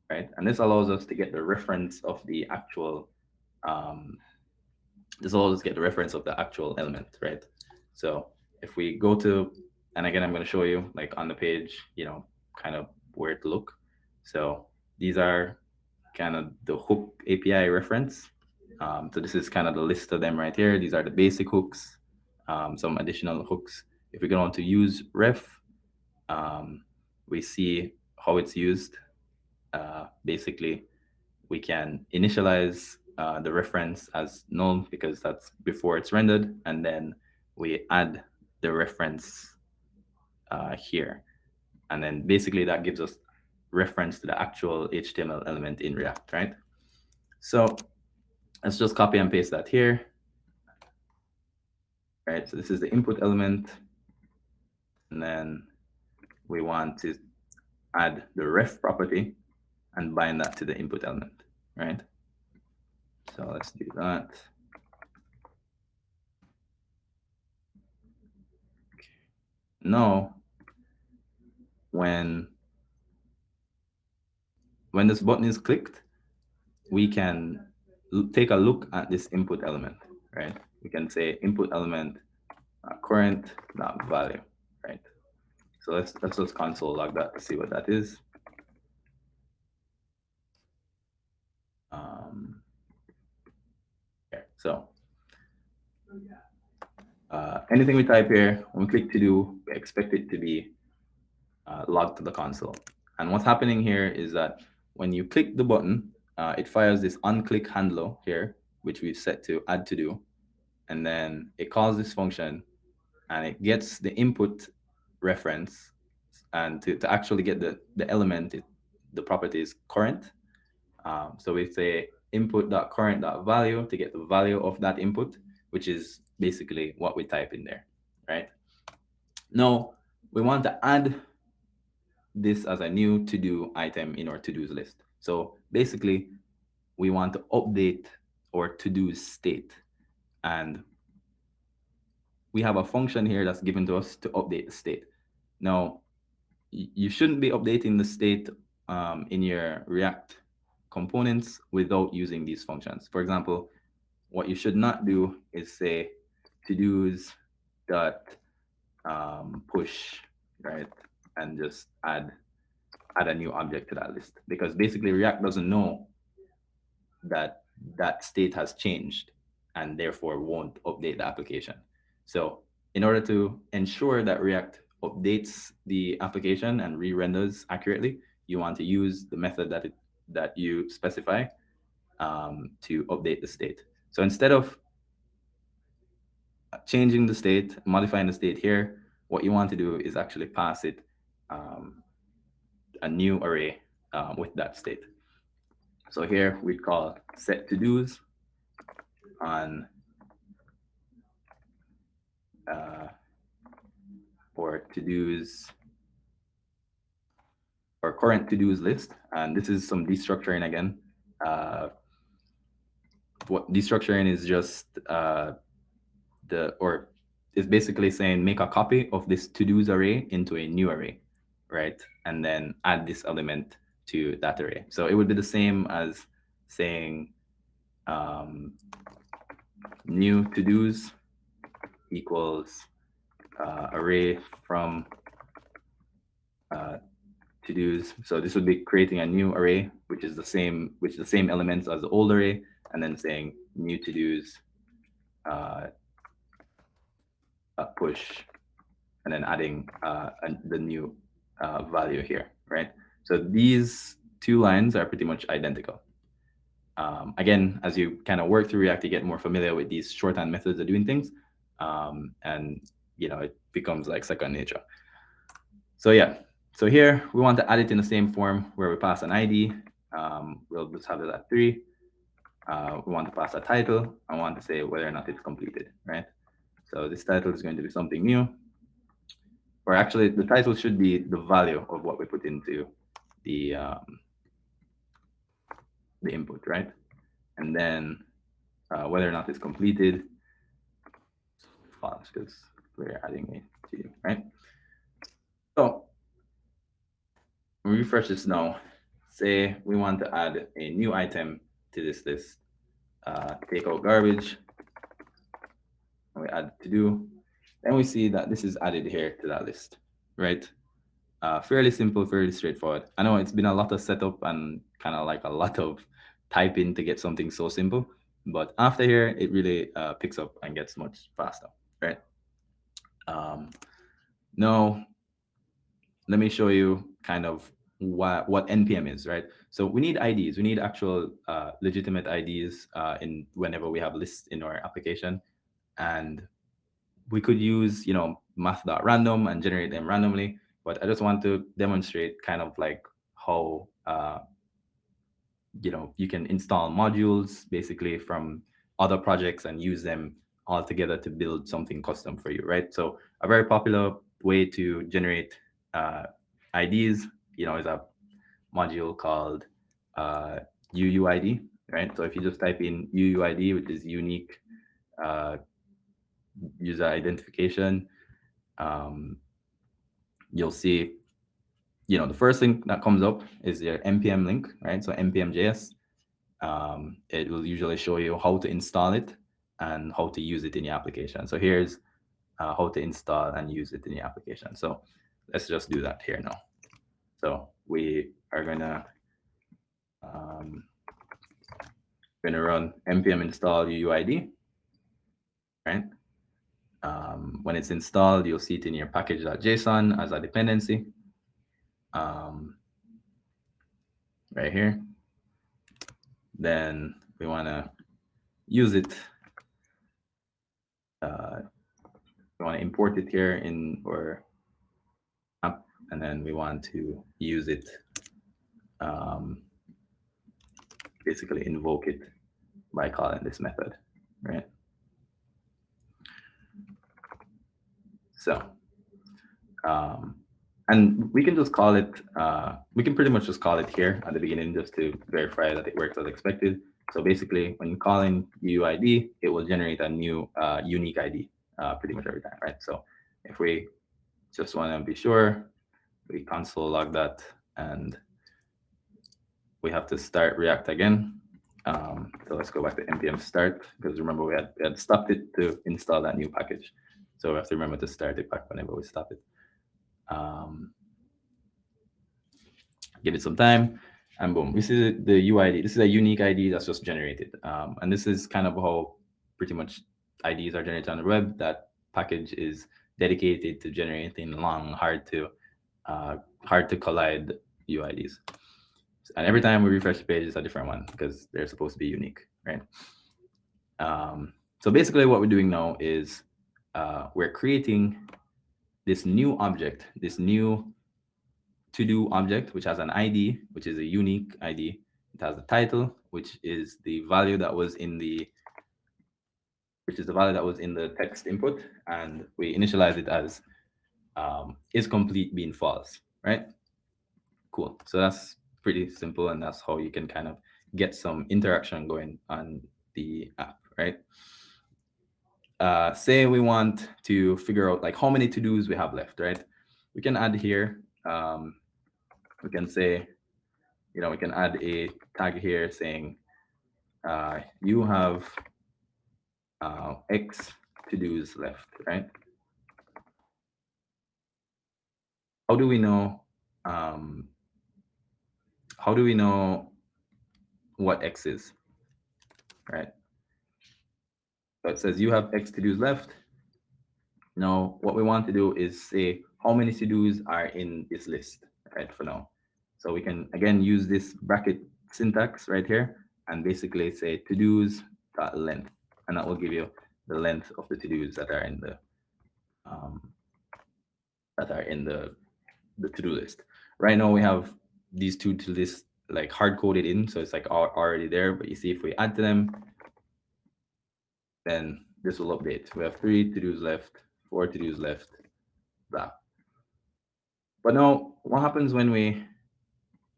right? And this allows us to get the reference of the actual element, right? So if we go to, and again, I'm going to show you like on the page, kind of where to look. So these are kind of the hook API reference. So this is kind of the list of them right here. These are the basic hooks, some additional hooks. If we go on to useRef, we see how it's used. Basically, we can initialize the reference as null because that's before it's rendered, and then we add the reference here. And then basically that gives us reference to the actual HTML element in React, right? So let's just copy and paste that here. Right, so this is the input element, and then we want to add the ref property and bind that to the input element, right? So let's do that. Okay. Now, when this button is clicked, we can take a look at this input element, right? We can say input element current value, right? So let's just console log that to see what that is. So anything we type here, when we click to do, we expect it to be logged to the console. And what's happening here is that when you click the button, it fires this onClick handler here, which we've set to add to do. And then it calls this function and it gets the input reference. And to actually get the element, the property is current. So we say input.current.value to get the value of that input, which is basically what we type in there, right? Now, we want to add this as a new to-do item in our to-dos list. So basically, we want to update our to-do state. And we have a function here that's given to us to update the state. Now, you shouldn't be updating the state in your React components without using these functions. For example, what you should not do is say to-dos dot push, right? And just add a new object to that list, because basically React doesn't know that that state has changed and therefore won't update the application. So in order to ensure that React updates the application and re-renders accurately, you want to use the method that you specify to update the state. So instead of changing the state, modifying the state here, what you want to do is actually pass it a new array with that state. So here we call set to dos on or to dos or current to dos list, and this is some destructuring again. What destructuring is just is basically saying make a copy of this to dos array into a new array, right? And then add this element to that array. So it would be the same as saying new to dos equals array from to dos. So this would be creating a new array, which is the same elements as the old array, and then saying new to dos push, and then adding the new value here, right? So these two lines are pretty much identical. Again, as you kind of work through React, you get more familiar with these shorthand methods of doing things, and it becomes like second nature. So yeah, so here we want to add it in the same form where we pass an ID. We'll just have it at 3. We want to pass a title. I want to say whether or not it's completed, right? So this title is going to be something new. Or actually, the title should be the value of what we put into the input, right? And then whether or not it's completed, false, because we're adding a to, right? So we refresh this now. Say we want to add a new item to this list. Take out garbage. And we add to do. Then we see that this is added here to that list, right? Fairly simple, fairly straightforward. I know it's been a lot of setup and kind of like a lot of typing to get something so simple, but after here, it really picks up and gets much faster, right? Now, let me show you kind of what NPM is, right? So we need IDs. We need actual legitimate IDs in whenever we have lists in our application, and we could use math.random and generate them randomly. But I just want to demonstrate kind of like how you can install modules basically from other projects and use them all together to build something custom for you, right? So a very popular way to generate IDs, is a module called UUID, right? So if you just type in UUID, which is unique user identification, you'll see, the first thing that comes up is your npm link, right? So npm.js. It will usually show you how to install it. and how to use it in your application. So here's how to install and use it in your application. So let's just do that here now. So we are gonna run npm install uuid, right? When it's installed, you'll see it in your package.json as a dependency, right here. Then we want to use it. We want to import it here in our app, and then we want to use it, basically invoke it by calling this method, right? So, and we can just call it, we can pretty much just call it here at the beginning just to verify that it works as expected. So basically, when calling UUID, it will generate a new unique ID pretty much every time, right? So if we just want to be sure, we console log that, and we have to start React again. So let's go back to npm start, because remember we had stopped it to install that new package. So we have to remember to start it back whenever we stop it. Give it some time, and boom, this is the UID. This is a unique ID that's just generated. And this is kind of how pretty much IDs are generated on the web. That package is dedicated to generating long, hard to collide UIDs. And every time we refresh the page, it's a different one because they're supposed to be unique, right? So basically what we're doing now is we're creating this new object, this new to-do object, which has an ID, which is a unique ID. It has a title, which is the value that was in the text input, and we initialize it as is complete being false, right? Cool. So that's pretty simple, and that's how you can kind of get some interaction going on the app, right? Say we want to figure out like how many to-dos we have left, right? We can add here. We can say, we can add a tag here saying you have X to-dos left, right? How do we know? How do we know what X is, right? So it says you have X to-dos left. Now, what we want to do is say how many to-dos are in this list, right, for now. So we can, again, use this bracket syntax right here and basically say to-dos length, and that will give you the length of the to-dos that are in the to-do list. Right now, we have these two to lists like hard-coded in, so it's like already there, but you see if we add to them, then this will update. We have 3 to-dos left, 4 to-dos left, blah. But now, what happens when we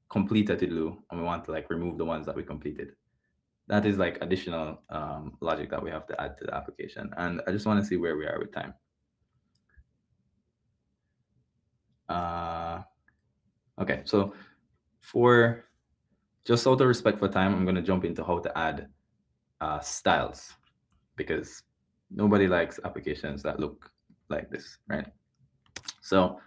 complete a to-do and we want to like remove the ones that we completed? That is like additional logic that we have to add to the application. And I just want to see where we are with time. Okay, so for just out of respect for time, I'm going to jump into how to add styles, because nobody likes applications that look like this, right? So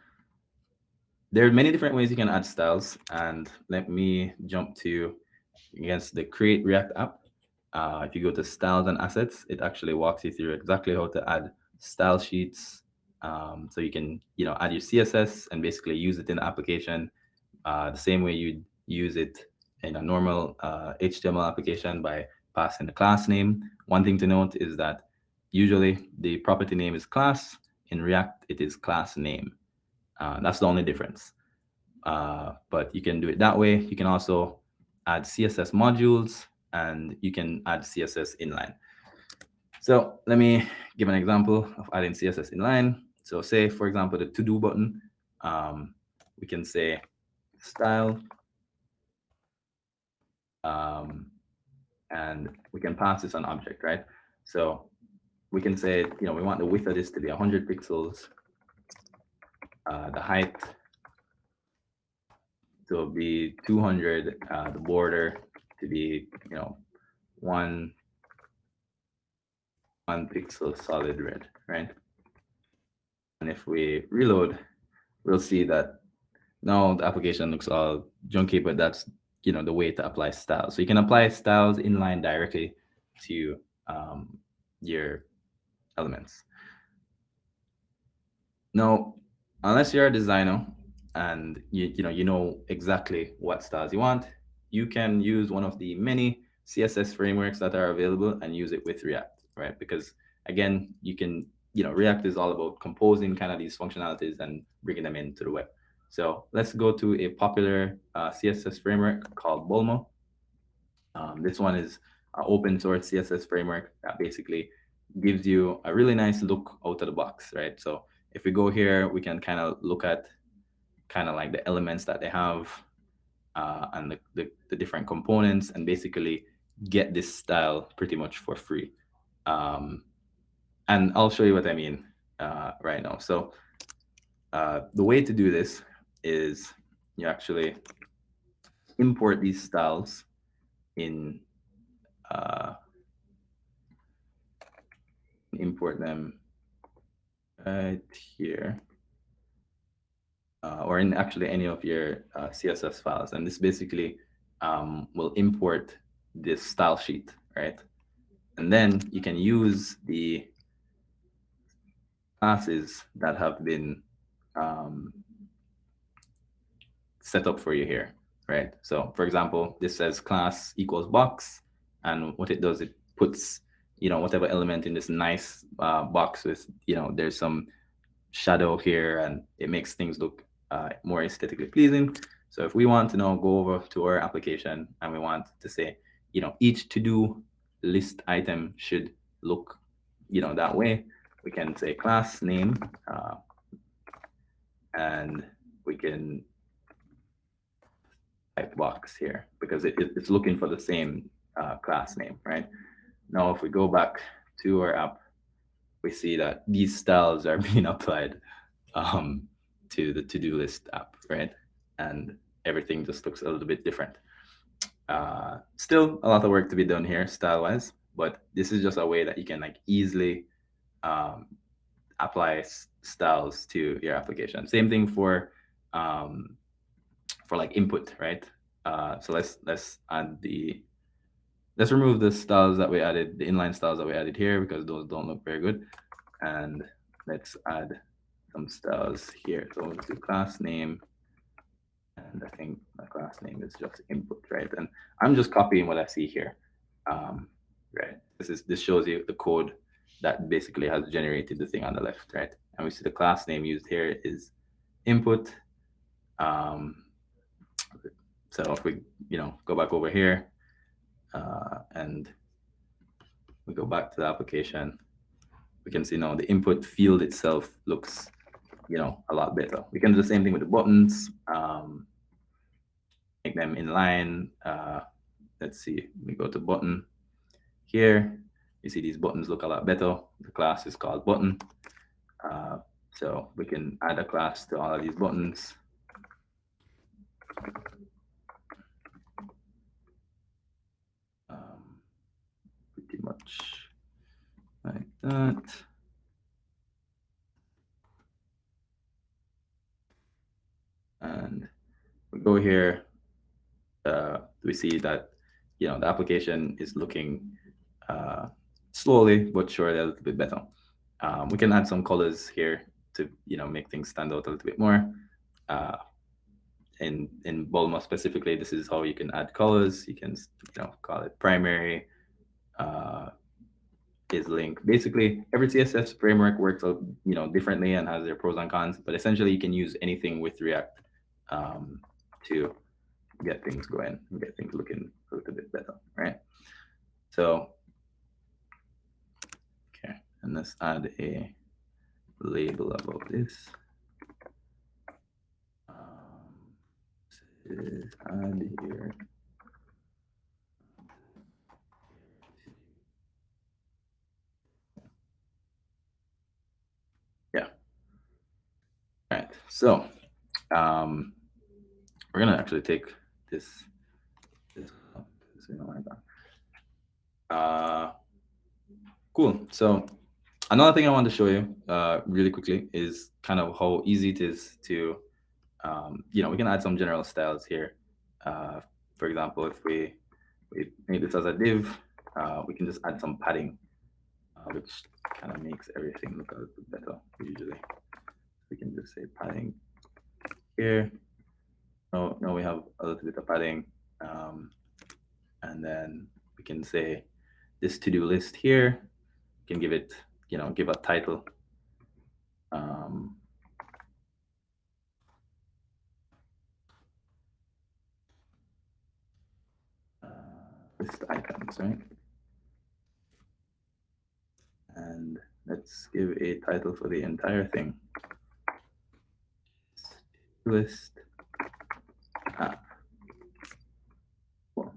there are many different ways you can add styles, and let me jump to against the Create React app. If you go to Styles and Assets, it actually walks you through exactly how to add style sheets. So you can, add your CSS and basically use it in the application the same way you'd use it in a normal HTML application by passing the class name. One thing to note is that usually the property name is class. In React, it is class name. That's the only difference. But you can do it that way. You can also add CSS modules, and you can add CSS inline. So let me give an example of adding CSS inline. So say, for example, the to-do button, we can say style, and we can pass this an object, right? So we can say, we want the width of this to be 100 pixels, the height to be 200, the border to be, 1 1 pixel solid red, right? And if we reload, we'll see that now the application looks all junky, but that's the way to apply styles. So you can apply styles inline directly to your elements. Now, unless you're a designer and you know exactly what styles you want, you can use one of the many CSS frameworks that are available and use it with React, right? Because again, you can, React is all about composing kind of these functionalities and bringing them into the web. So let's go to a popular CSS framework called Bulma. This one is an open source CSS framework that basically gives you a really nice look out of the box, right? So if we go here, we can kind of look at kind of like the elements that they have and the different components, and basically get this style pretty much for free. And I'll show you what I mean right now. So the way to do this is you actually import these styles in import them right here, or in actually any of your CSS files. And this basically will import this style sheet, right? And then you can use the classes that have been set up for you here, right? So for example, this says class equals box, and what it does, it puts whatever element in this nice box with there's some shadow here, and it makes things look more aesthetically pleasing. So if we want to now go over to our application and we want to say, each to-do list item should look, that way, we can say class name, and we can type box here because it's looking for the same class name, right? Now, if we go back to our app, we see that these styles are being applied to the to-do list app, right? And everything just looks a little bit different. Still a lot of work to be done here style-wise, but this is just a way that you can like easily apply styles to your application. Same thing for like input, right? So let's remove the styles that we added, the inline styles that we added here, because those don't look very good. And let's add some styles here. So let's do class name, and I think my class name is just input, right? And I'm just copying what I see here, right? This shows you the code that basically has generated the thing on the left, right? And we see the class name used here is input. So if we go back over here and we go back to the application, we can see now the input field itself looks a lot better. We can do the same thing with the buttons, make them in line. Let's see, we go to button here. You see these buttons look a lot better. The class is called button. So we can add a class to all of these buttons. Pretty much like that. And we go here, we see that the application is looking slowly but surely a little bit better. We can add some colors here to make things stand out a little bit more. In Bulma specifically, this is how you can add colors. You can call it primary, is link. Basically, every CSS framework works out differently and has their pros and cons. But essentially, you can use anything with React to get things going and get things looking a little bit better, right? So, okay, and let's add a label about this. Add here. Yeah. All right. So, we're gonna actually take this up because we don't like that. Cool. So another thing I want to show you really quickly is kind of how easy it is to, we can add some general styles here. For example, if we make this as a div, we can just add some padding, which kind of makes everything look a little better usually. We can just say padding here. Now we have a little bit of padding. And then we can say this to-do list here. We can give it, give a title. List icons, right? And let's give a title for the entire thing. List app. Well,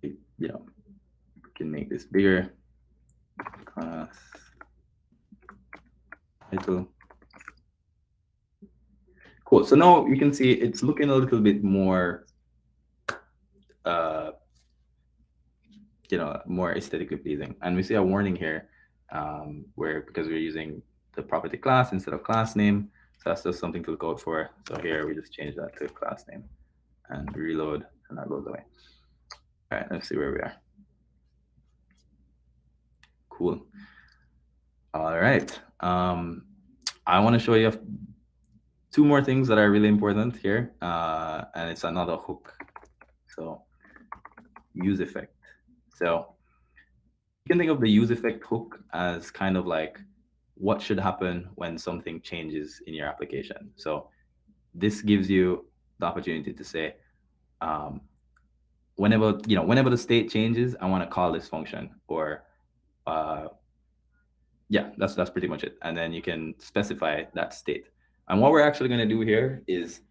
we can make this bigger. Class title. Cool. So now you can see it's looking a little bit more, more aesthetically pleasing. And we see a warning here where because we're using the property class instead of class name. So that's just something to look out for. So here we just change that to class name and reload, and that goes away. All right, let's see where we are. Cool. All right. I want to show you two more things that are really important here, and it's another hook. So useEffect. So you can think of the useEffect hook as kind of like what should happen when something changes in your application. So this gives you the opportunity to say, whenever the state changes, I want to call this function, or yeah, that's pretty much it. And then you can specify that state. And what we're actually going to do here is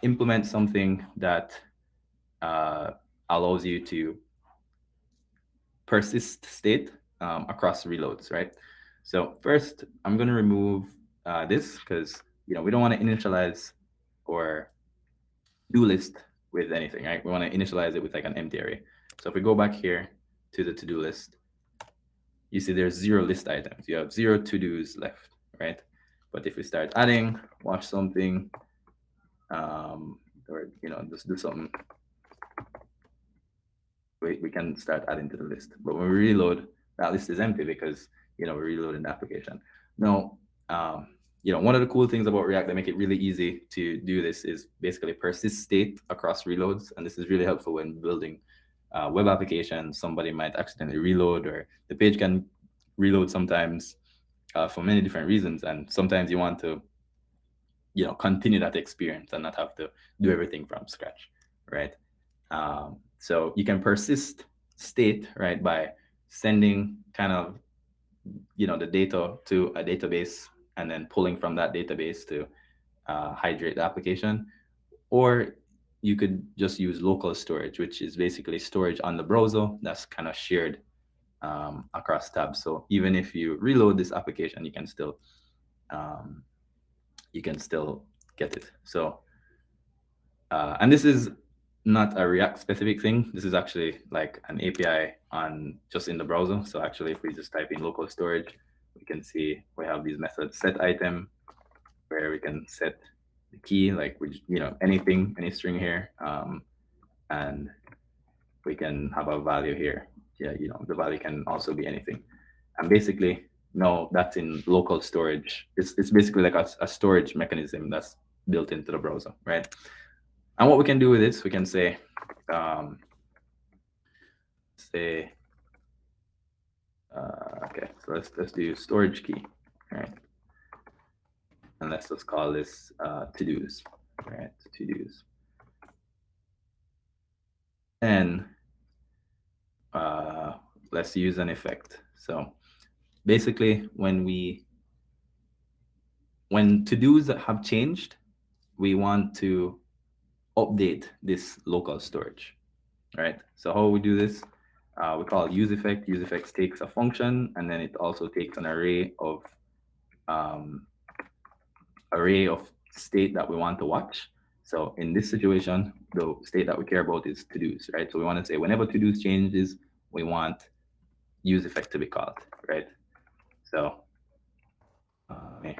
implement something that allows you to persist state across reloads, right? So first, I'm going to remove this because we don't want to initialize or do list with anything, right? We want to initialize it with like an empty array. So if we go back here to the to-do list, you see there's 0 list items. You have 0 to-dos left, right? But if we start adding, watch something, or just do something, we can start adding to the list. But when we reload, that list is empty because we're reloading the application. Now, one of the cool things about React that make it really easy to do this is basically persist state across reloads, and this is really helpful when building web applications. Somebody might accidentally reload, or the page can reload sometimes for many different reasons, and sometimes you want to continue that experience and not have to do everything from scratch, right? So you can persist state, right, by sending kind of the data to a database and then pulling from that database to hydrate the application. Or you could just use local storage, which is basically storage on the browser that's kind of shared across tabs. So even if you reload this application, you can still get it. So and this is not a React specific thing. This is actually like an API on just in the browser. So actually, if we just type in local storage, we can see we have these methods set item, where we can set the key, like anything, any string here, and we can have a value here. Yeah, the value can also be anything. And basically, no, that's in local storage. It's basically like a storage mechanism that's built into the browser, right? And what we can do with this, we can say, okay, so let's do storage key, right? And let's just call this to-dos, right? To-dos. And let's use an effect. So basically, when to-dos have changed, we want to update this local storage, right? So how we do this, we call useEffect. useEffect takes a function, and then it also takes an array of state that we want to watch. So in this situation, the state that we care about is to-dos, right? So we want to say whenever to-dos changes, we want useEffect to be called, right? So let me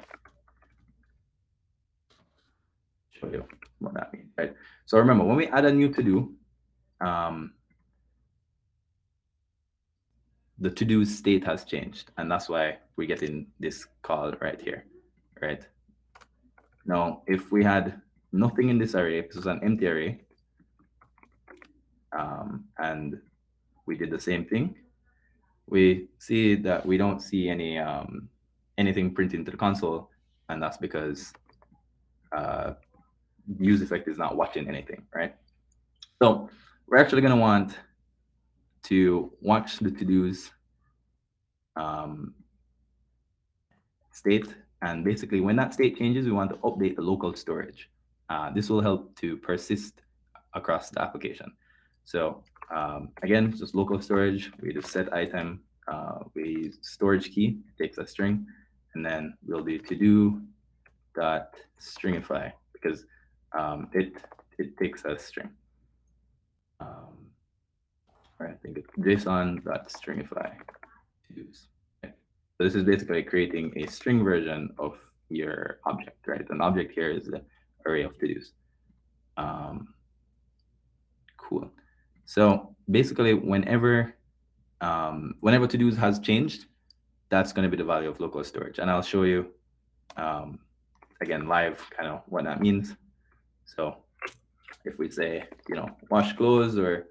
show you what that means, right? So remember, when we add a new to-do, the to-do state has changed, and that's why we're getting this call right here, right? Now, if we had nothing in this array, this was an empty array, and we did the same thing, we see that we don't see any anything printed into the console, and that's because useEffect is not watching anything, right? So we're actually going to want to watch the to-dos state, and basically when that state changes, we want to update the local storage. This will help to persist across the application. So again, just local storage, we do set item, we use storage key, takes a string, and then we'll do to-do dot stringify, because it takes a string. I think it's JSON dot stringify to-dos. So this is basically creating a string version of your object, right? An object here is the array of to-dos. Cool. So basically, whenever to-dos has changed, that's going to be the value of local storage, and I'll show you again live kind of what that means. So if we say wash clothes or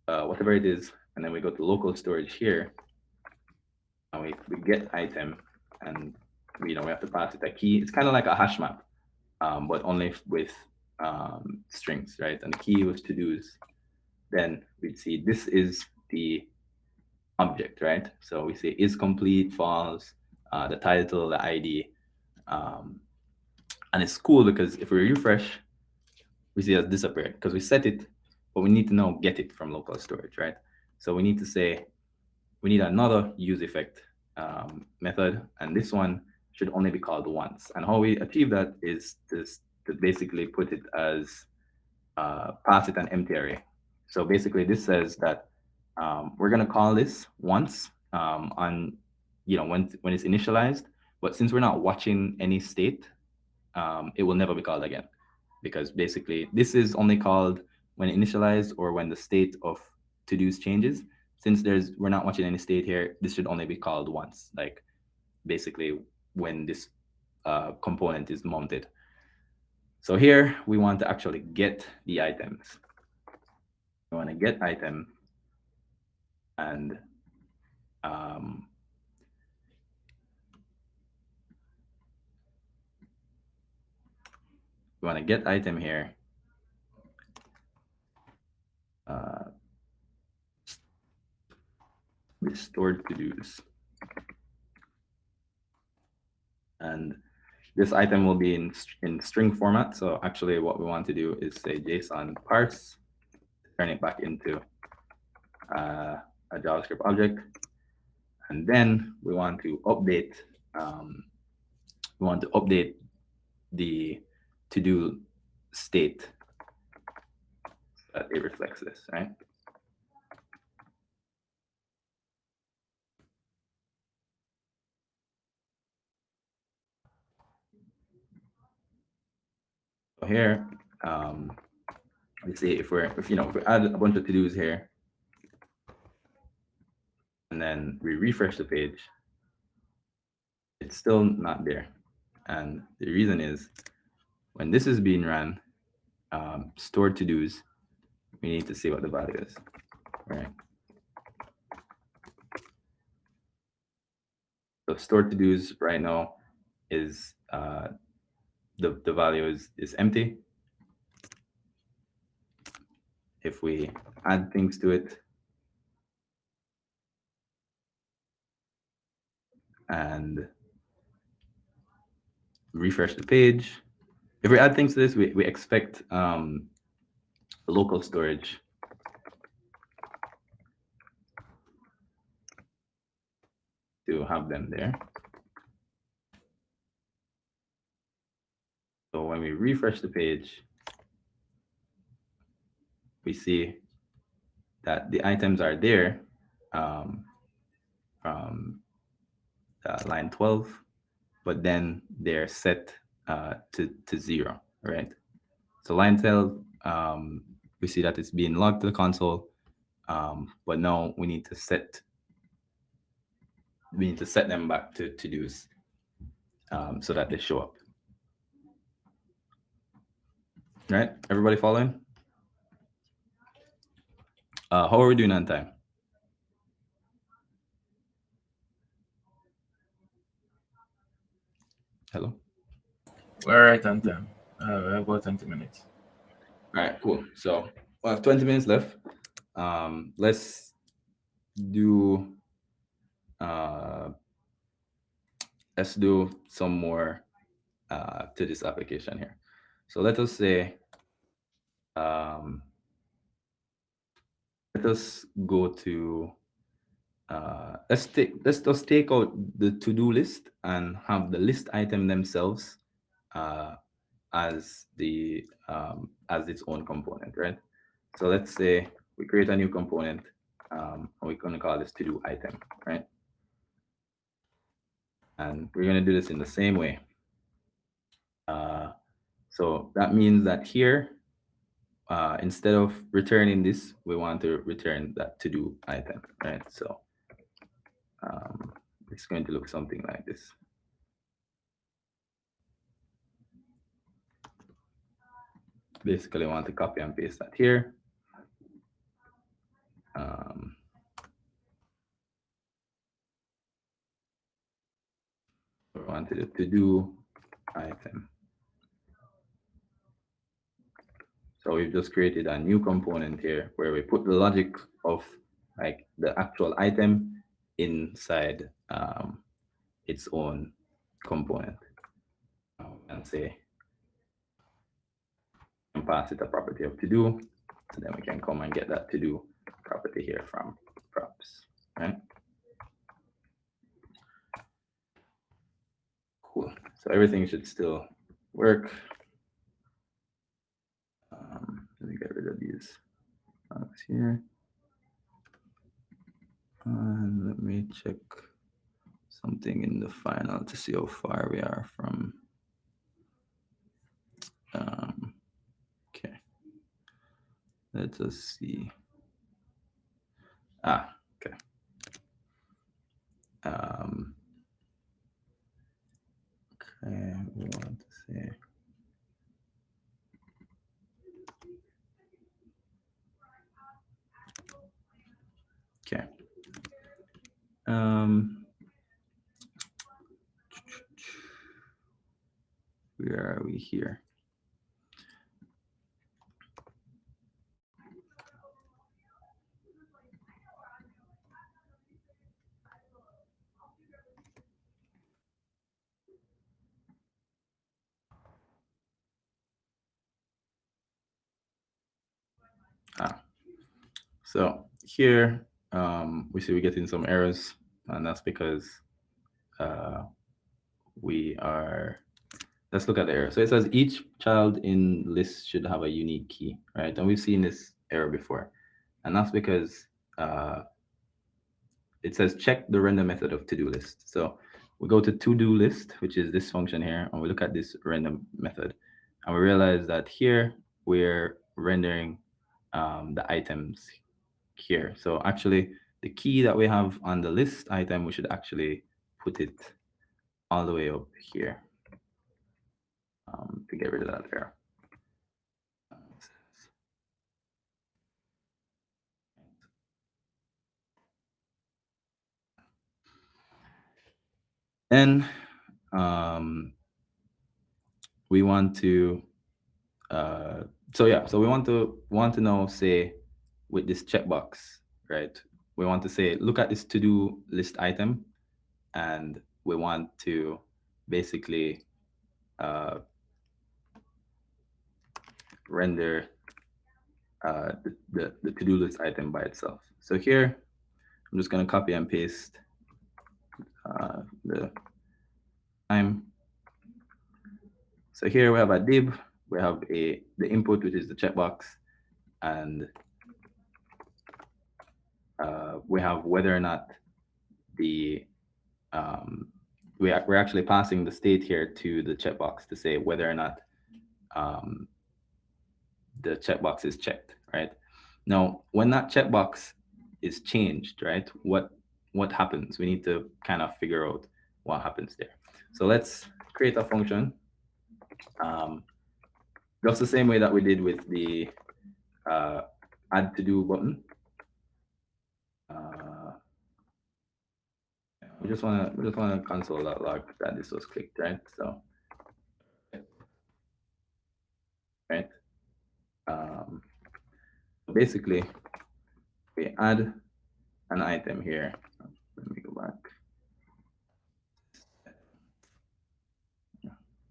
whatever it is, and then we go to local storage here, and we get item, and we have to pass it a key. It's kind of like a hash map, but only with strings, right? And the key was to-dos. Then we'd see this is the object, right? So we say is complete, false, the title, the ID, and it's cool because if we refresh, we see it has disappeared because we set it, but we need to now get it from local storage, right? So we need to say we need another useEffect method, and this one should only be called once. And how we achieve that is to basically put it as pass it an empty array. So basically, this says that we're gonna call this once on when it's initialized, but since we're not watching any state, it will never be called again, because basically this is only called when initialized or when the state of to-dos changes. Since we're not watching any state here, this should only be called once, like basically when this component is mounted. So here we want to actually get the items. We want to get item, and we want to get item here. Restored to-dos. And this item will be in string format. So actually what we want to do is say JSON parse, turn it back into a JavaScript object. And then we want to update the to-do state so that it reflects this, right? So here, let's see if we add a bunch of to-dos here, and then we refresh the page, it's still not there. And the reason is when this is being run, stored to-dos, we need to see what the value is, right? So stored to-dos right now is the value is empty. If we add things to it and refresh the page, if we add things to this, we expect local storage to have them there. So when we refresh the page, we see that the items are there, from line 12, but then they're set to 0, right? So line 12, we see that it's being logged to the console, but now we need to set them back to to-dos so that they show up. Right? Everybody following? How are we doing on time? Hello? We're right on time. We have about 20 minutes. All right, cool. So we have 20 minutes left. Let's do some more to this application here. So let us say let us go to let's just take out the to-do list and have the list item themselves as its own component, right? So let's say we create a new component and we're going to call this to-do item, right? And we're going to do this in the same way. So that means that here, instead of returning this, we want to return that to-do item, right? So it's going to look something like this. Basically, I want to copy and paste that here. We wanted a to-do item. So we've just created a new component here where we put the logic of like the actual item inside its own component. And say, and pass it a property of to do. So then we can come and get that to do property here from props, right? Cool. So everything should still work. Let me get rid of these props here. And let me check something in the final to see how far we are from. Okay. Let us see. Okay. Okay, we want to say. Okay. Where are we here? So here we see we're getting some errors, and that's because we are. Let's look at the error. So it says each child in list should have a unique key, right? And we've seen this error before, and that's because it says check the render method of to-do list. So we go to to-do list, which is this function here, and we look at this render method, and we realize that here we're rendering the items here. So actually, the key that we have on the list item, we should actually put it all the way up here to get rid of that error. Then we want to so we want to now say with this checkbox, right? We want to say look at this to-do list item, and we want to basically render the to-do list item by itself. So here I'm just going to copy and paste the time. So here we have a div, we have the input, which is the checkbox, and we have whether or not the we're actually passing the state here to the checkbox to say whether or not um, the checkbox is checked, right? Now, when that checkbox is changed, right, what happens? We need to kind of figure out what happens there. So let's create a function, just the same way that we did with the add to do button. We just want to console that log that this was clicked, right? So, right. Basically, we add an item here. Let me go back.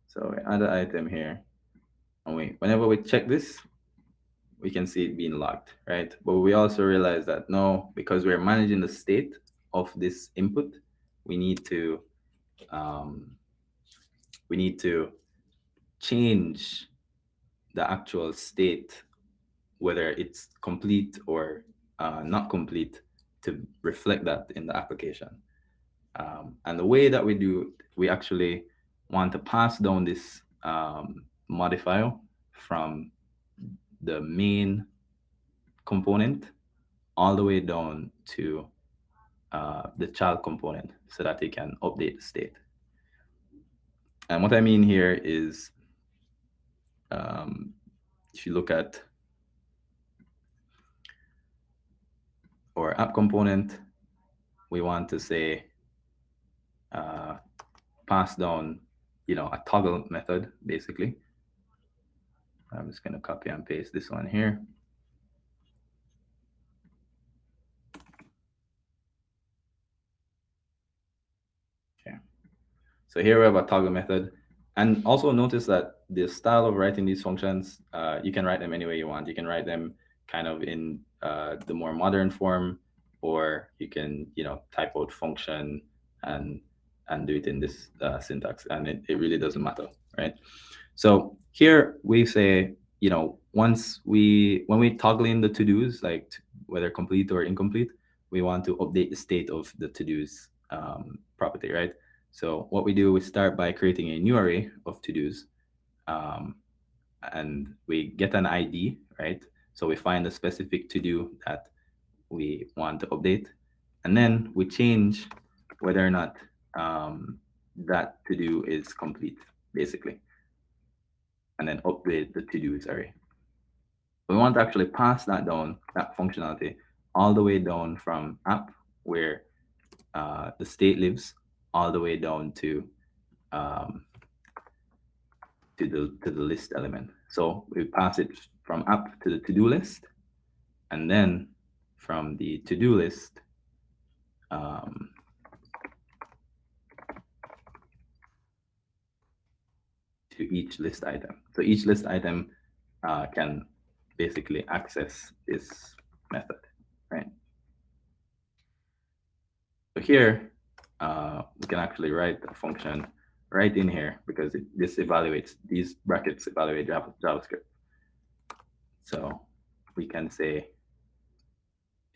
So we add an item here, and whenever we check this, we can see it being logged, right? But we also realize that no, because we're managing the state of this input, we need to change the actual state, whether it's complete or not complete, to reflect that in the application. And the way that we actually want to pass down this modifier from the main component all the way down to the child component so that it can update the state. And what I mean here is, if you look at our app component, we want to say pass down, a toggle method, basically. I'm just going to copy and paste this one here. Okay. So here we have a toggle method. And also notice that the style of writing these functions, you can write them any way you want. You can write them kind of in the more modern form, or you can, type out function and do it in this syntax, and it really doesn't matter, right? So here we say, when we toggle in the to-dos, like whether complete or incomplete, we want to update the state of the to-dos property, right? So what we do, we start by creating a new array of to-dos, and we get an ID, right? So we find the specific to-do that we want to update, and then we change whether or not that to-do is complete, basically, and then update the to-dos array. We want to actually pass that down, that functionality, all the way down from app, where the state lives, all the way down to the list element. So we pass it from app to the to-do list, and then from the to-do list to each list item. So each list item can basically access this method, right? So here, we can actually write a function right in here, because this evaluates, these brackets evaluate JavaScript. So we can say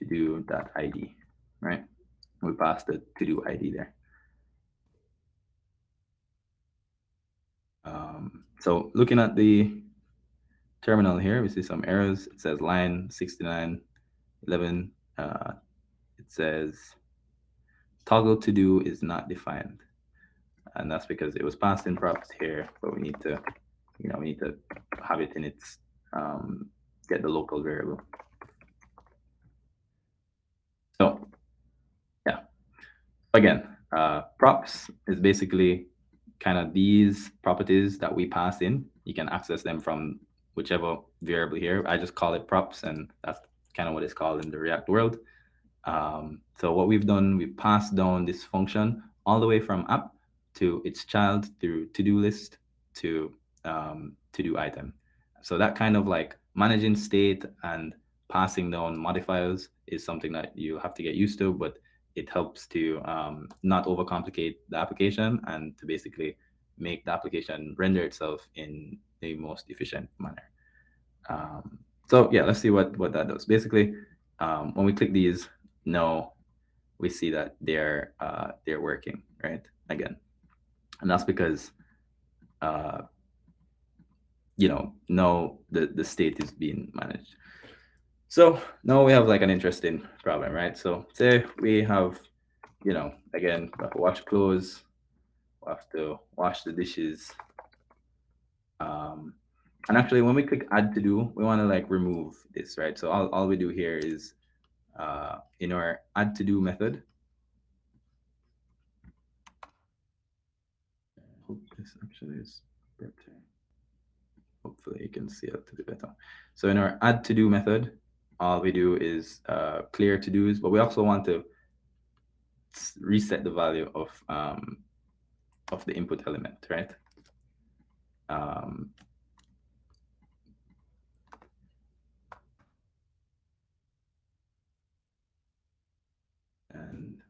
to-do.id, right? We pass the to-do ID there. So looking at the terminal here, we see some errors. It says line 69, 11. It says toggle to do is not defined, and that's because it was passed in props here, but we need to, we need to have it in its get the local variable. So yeah, again, props is basically kind of these properties that we pass in. You can access them from whichever variable here. I just call it props, and that's kind of what it's called in the React world. So what we've done, we've passed down this function all the way from app to its child through to-do list to to-do item. So that kind of like managing state and passing down modifiers is something that you have to get used to, but it helps to not overcomplicate the application and to basically make the application render itself in the most efficient manner. So yeah, let's see what that does. Basically, when we click these now we see that they're working, right? Again, and that's because now the state is being managed. So now we have like an interesting problem, right? So say we have, again, we have to wash clothes, we have to wash the dishes. And actually when we click add to do, we want to like remove this, right? So all we do here is in our add to do method. I hope this actually is better. Hopefully you can see it a bit better. So in our add to do method, all we do is clear to dos, but we also want to reset the value of the input element, right?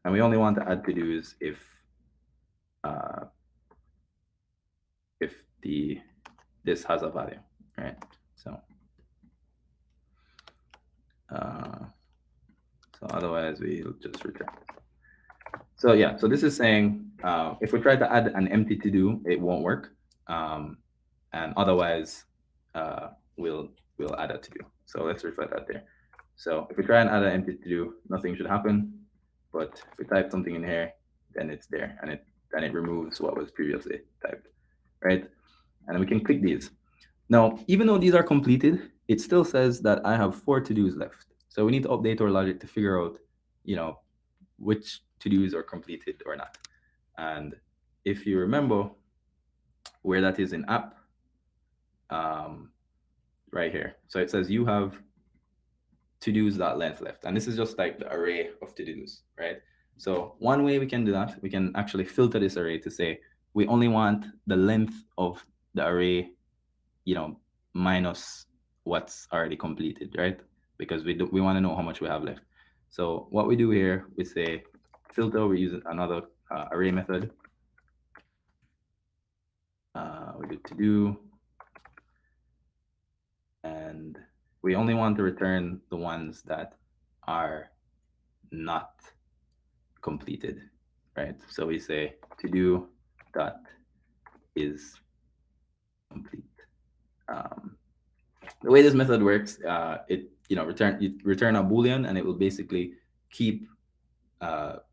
And we only want to add to dos if this has a value, right? So otherwise we'll just return. So yeah, so this is saying if we try to add an empty to do, it won't work, and otherwise we'll add a to do. So let's reflect that there. So if we try and add an empty to do, nothing should happen. But if we type something in here, then it's there, and it removes what was previously typed, right? And then we can click these. Now, even though these are completed, it still says that I have 4 to-dos left. So we need to update our logic to figure out, which to-dos are completed or not. And if you remember where that is in app, right here. So it says you have to-dos.length left. And this is just like the array of to-dos, right? So one way we can do that, we can actually filter this array to say we only want the length of the array, minus what's already completed, right? Because we want to know how much we have left. So what we do here, we say filter, we use another array method. We do to do, and we only want to return the ones that are not completed, right? So we say to do dot is complete. The way this method works, it return a boolean, and it will basically it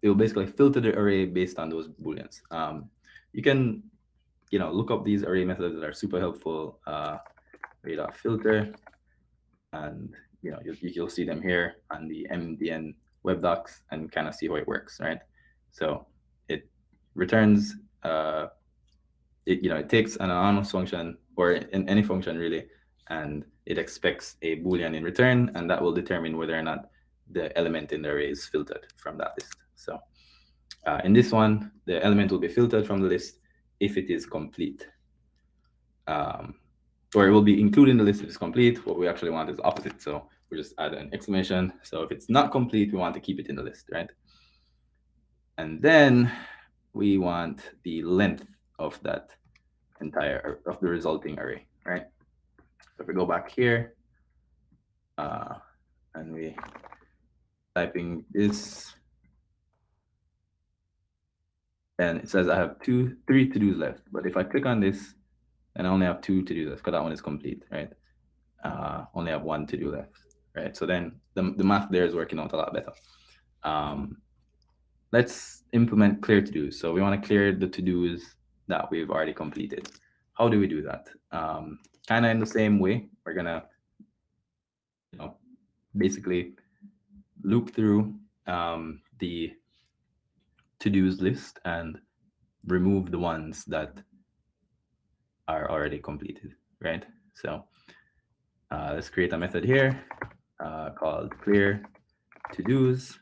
will basically filter the array based on those booleans. You can look up these array methods that are super helpful. Array.filter, and you'll see them here on the MDN web docs and kind of see how it works, right? So it returns it takes an anonymous function, or in any function really, and it expects a boolean in return, and that will determine whether or not the element in the array is filtered from that list. So in this one, the element will be filtered from the list if it is complete, or it will be included in the list if it's complete. What we actually want is opposite, so we just add an exclamation. So if it's not complete, we want to keep it in the list, right? And then we want the length of that of the resulting array, right? So if we go back here and we typing this, and it says I have 3 to-dos left. But if I click on this, then I only have 2 to-dos left because that one is complete, right? Only have 1 to-do left, right? So then the math there is working out a lot better. Let's implement clear to-dos. So we want to clear the to-dos that we've already completed. How do we do that? Kind of in the same way. We're gonna basically loop through the to-dos list and remove the ones that are already completed, right? So let's create a method here called clear to-dos.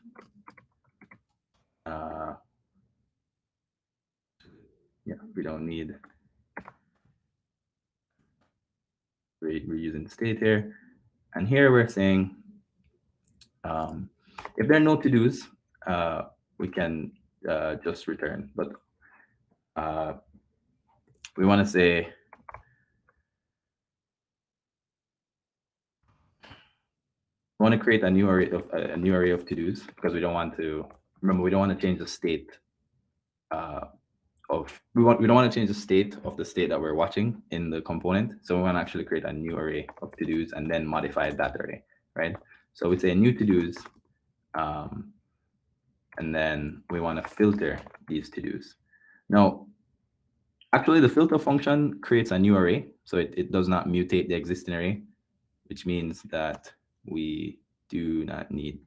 Yeah, we don't need, we're using state here. And here we're saying if there are no to-dos, we can just return. But we want to say We want to create a new array of to-dos because we don't want to change the state we don't want to change the state of the state that we're watching in the component. So we want to actually create a new array of to-dos and then modify that array, right? So we say new to-dos, and then we want to filter these to-dos. Now, actually, the filter function creates a new array, so it does not mutate the existing array, which means that we do not need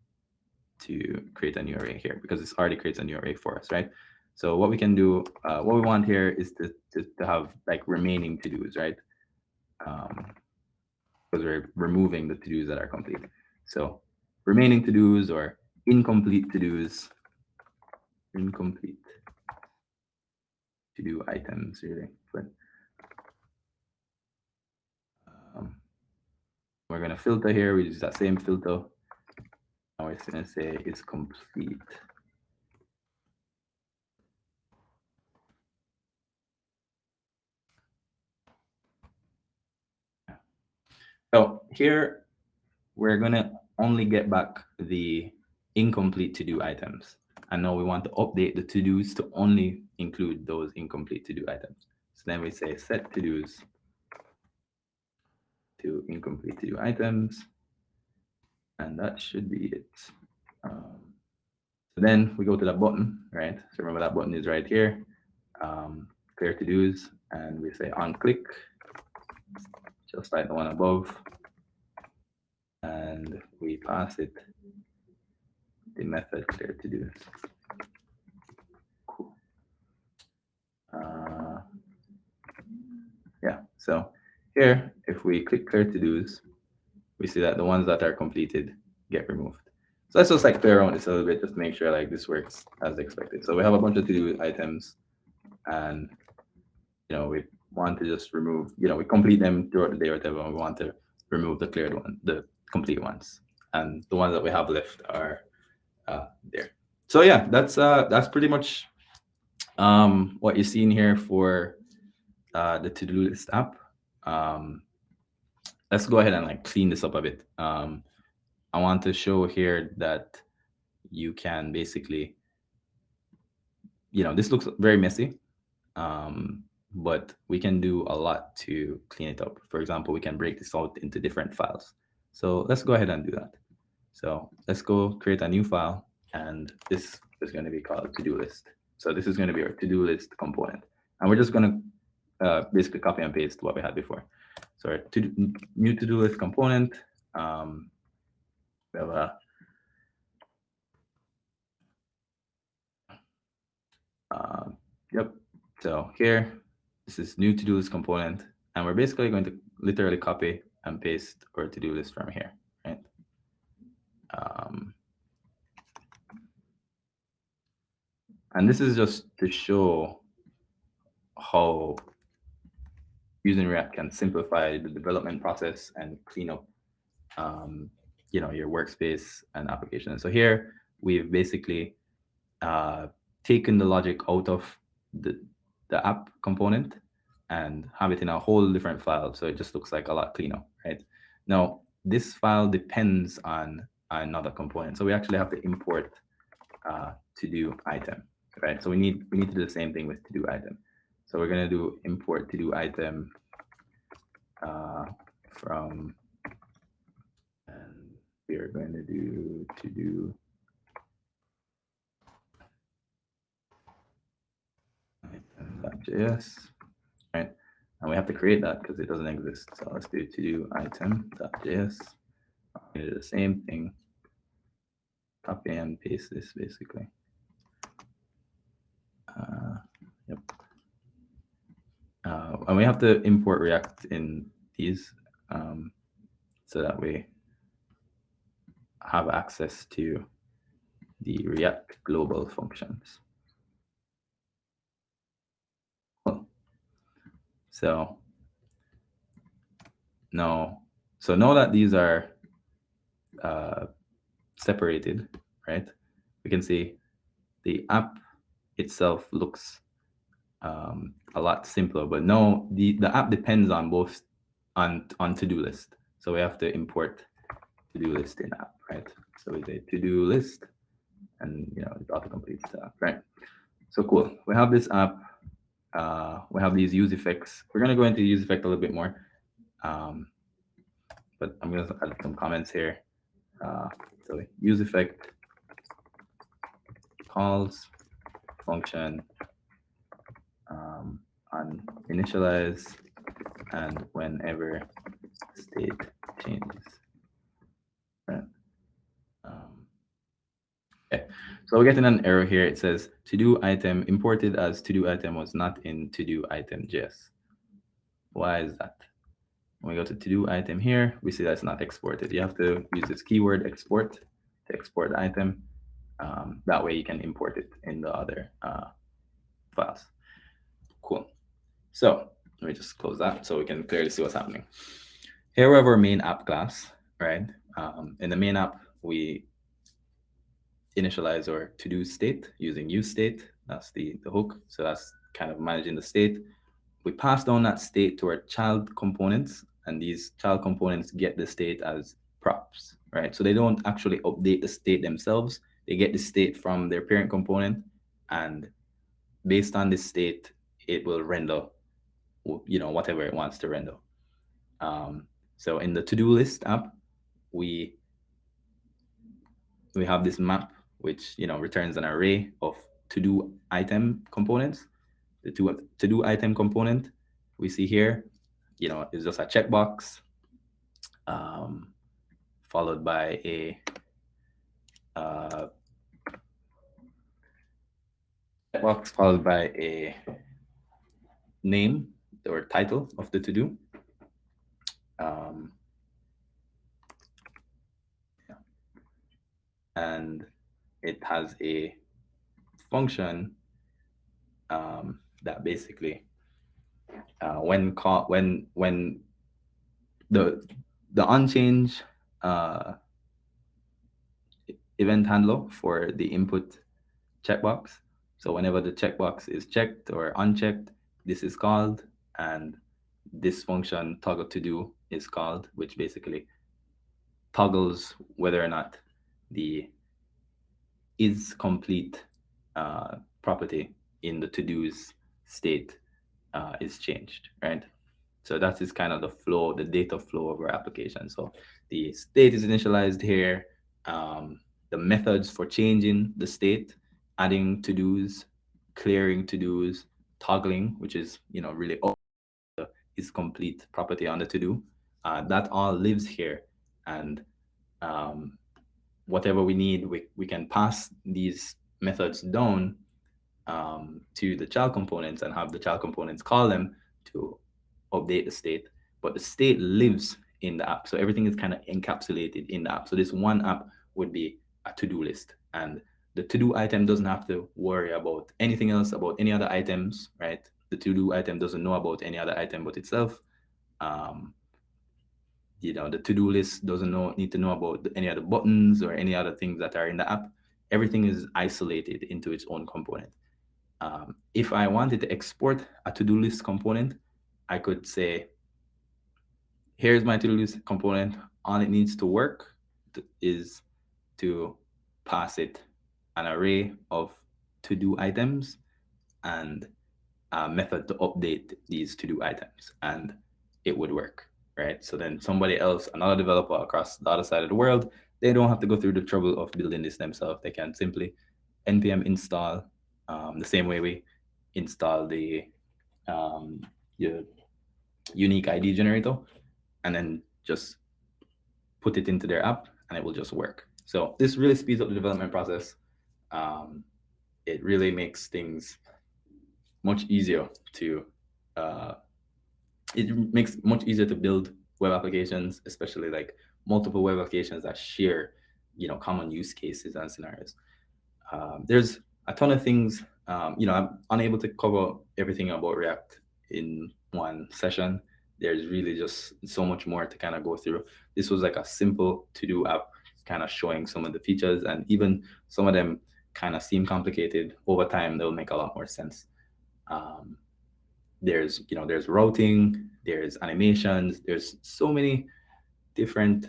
to create a new array here because this already creates a new array for us, right? So what we can do, what we want here is to have like remaining to-dos, right? Because we're removing the to-dos that are complete. So remaining to-dos or incomplete to-dos, incomplete to-do items, really. But we're going to filter here. We use that same filter. Now we're going to say is complete. So here we're going to only get back the incomplete to-do items. And now we want to update the to-dos to only include those incomplete to-do items. So then we say set to-dos to incomplete to-do items. And that should be it. So then we go to that button, right? So remember that button is right here, clear to-dos, and we say on click, just like the one above. And we pass it the method clear to-dos. Cool. Yeah, so here, if we click clear to-dos, we see that the ones that are completed get removed. So let's just like play around this a little bit, just to make sure like this works as expected. So we have a bunch of to-do items, and we want to just remove, we complete them throughout the day or whatever, and we want to remove the cleared one, the complete ones, and the ones that we have left are there. So yeah, that's pretty much what you're seeing here for the to-do list app. Let's go ahead and like clean this up a bit. I want to show here that you can basically, this looks very messy, but we can do a lot to clean it up. For example, we can break this out into different files. So let's go ahead and do that. So let's go create a new file, and this is going to be called to-do list. So this is going to be our to-do list component, and we're just going to basically copy and paste what we had before. So our new to-do list component, we have a yep. So here, this is new to-do list component, and we're basically going to literally copy and paste our to-do list from here, right? And this is just to show how using React can simplify the development process and clean up, your workspace and application. So here we've basically taken the logic out of the app component and have it in a whole different file. So it just looks like a lot cleaner, right? Now, this file depends on another component. So we actually have to import to-do item, right? So we need to do the same thing with to-do item. So we're going to do import to-do item from, and we are going to do to-do item.js, right? And we have to create that because it doesn't exist. So let's do to-do item.js. Do the same thing. Copy and paste this basically. Yep. And we have to import React in these so that we have access to the React global functions. So now that these are separated, right? We can see the app itself looks a lot simpler, but no, the app depends on both on to-do list. So we have to import to-do list in app, right? So we say to-do list, and it autocompletes the app, right? So cool. We have this app. We have these use effects. We're gonna go into use effect a little bit more, but I'm gonna add some comments here. So use effect calls function on initialize and whenever state changes. Right. Okay, so we're getting an error here. It says to-do item imported as to-do item was not in to-do item.js. Why is that? When we go to to-do item here, we see that's not exported. You have to use this keyword export to export the item. That way you can import it in the other files. Cool. So let me just close that so we can clearly see what's happening. Here we have our main app class, right? In the main app, we initialize our to-do state using useState. That's the hook. So that's kind of managing the state. We pass down that state to our child components, and these child components get the state as props, right? So they don't actually update the state themselves. They get the state from their parent component, and based on this state, it will render, whatever it wants to render. So in the to-do list app, we have this map, which returns an array of to-do item components. The to-do item component we see here, is just a checkbox, followed by a checkbox, followed by a name or title of the to-do. And it has a function that basically when the unchange event handler for the input checkbox. So whenever the checkbox is checked or unchecked, this is called, and this function toggle to do is called, which basically toggles whether or not the is complete property in the to-dos state is changed, right? So that is kind of the flow, the data flow of our application. So the state is initialized here. The methods for changing the state, adding to-dos, clearing to-dos, toggling, which is really is complete property on the to-do. That all lives here, and whatever we need, we can pass these methods down to the child components and have the child components call them to update the state. But the state lives in the app, so everything is kind of encapsulated in the app. So this one app would be a to-do list, and the to-do item doesn't have to worry about anything else, about any other items, right? The to-do item doesn't know about any other item but itself. The to-do list doesn't need to know about any other buttons or any other things that are in the app. Everything is isolated into its own component. If I wanted to export a to-do list component, I could say, here's my to-do list component. All it needs to work is to pass it an array of to-do items and a method to update these to-do items, and it would work, right? So then somebody else, another developer across the other side of the world, they don't have to go through the trouble of building this themselves. They can simply npm install the same way we install the unique ID generator, and then just put it into their app, and it will just work. So this really speeds up the development process. It really makes things much easier to build web applications, especially like multiple web applications that share common use cases and scenarios. There's a ton of things. I'm unable to cover everything about React in one session. There's really just so much more to kind of go through. This was like a simple to-do app, kind of showing some of the features, and even some of them kind of seem complicated. Over time, they'll make a lot more sense. There's routing, there's animations, there's so many different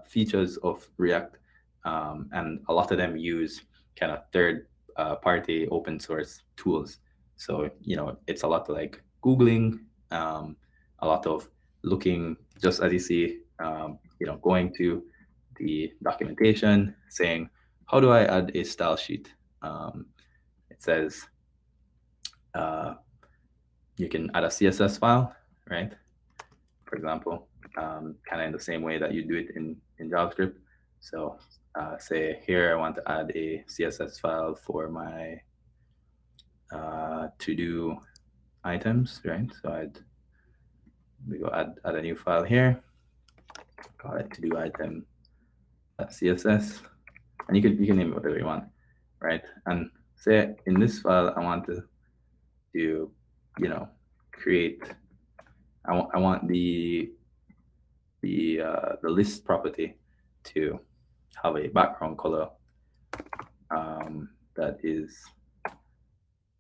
features of React, and a lot of them use kind of third party open source tools. So it's a lot like Googling, a lot of looking, just as you see, going to the documentation, saying, how do I add a style sheet? It says you can add a CSS file, right? For example, kind of in the same way that you do it in JavaScript. So say here I want to add a CSS file for my to-do items, right? So we go add a new file here, call it to-do item CSS, and you can name it whatever you want, right? And say in this file I want to create. I want the list property to have a background color that is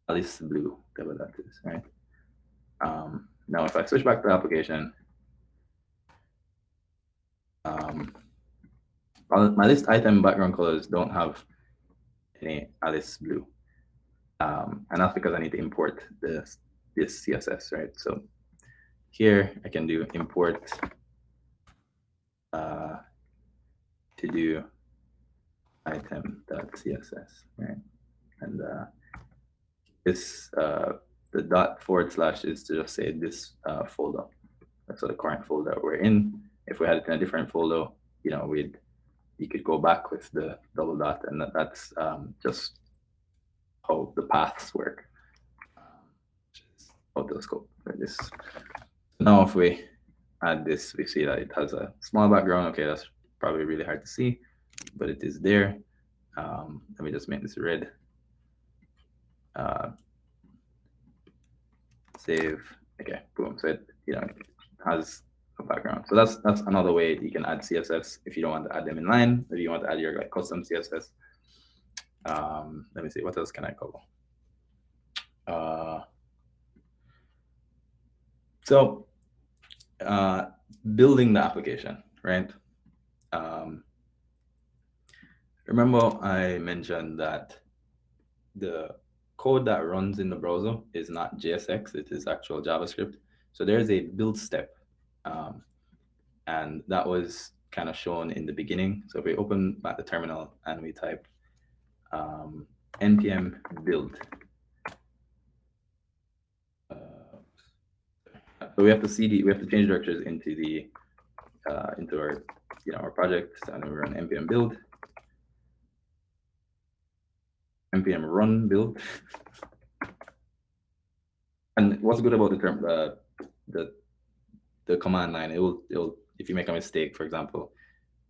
Alice blue, whatever that is, right? Now, if I switch back to the application, my list item background colors don't have any Alice blue, and that's because I need to import this CSS, right? So here I can do import to do item.css, right? And this the ./ is to just say this folder. So the current folder we're in. If we had it in a different folder, you could go back with the double dot, and that's just how the paths work, which is out of the scope for this. So now if we add this, we see that it has a small background. Okay, that's probably really hard to see, but it is there. Let me just make this red. Save. Okay, boom. So it has a background. So that's another way you can add CSS if you don't want to add them in line, or you want to add your custom CSS. Let me see, what else can I cover? So building the application, right? Remember I mentioned that the code that runs in the browser is not JSX, it is actual JavaScript. So there's a build step, and that was kind of shown in the beginning. So if we open back the terminal and we type npm build, so we have to change directories into the into our our project, and we run npm build, npm run build. And what's good about the term the command line, it will if you make a mistake, for example,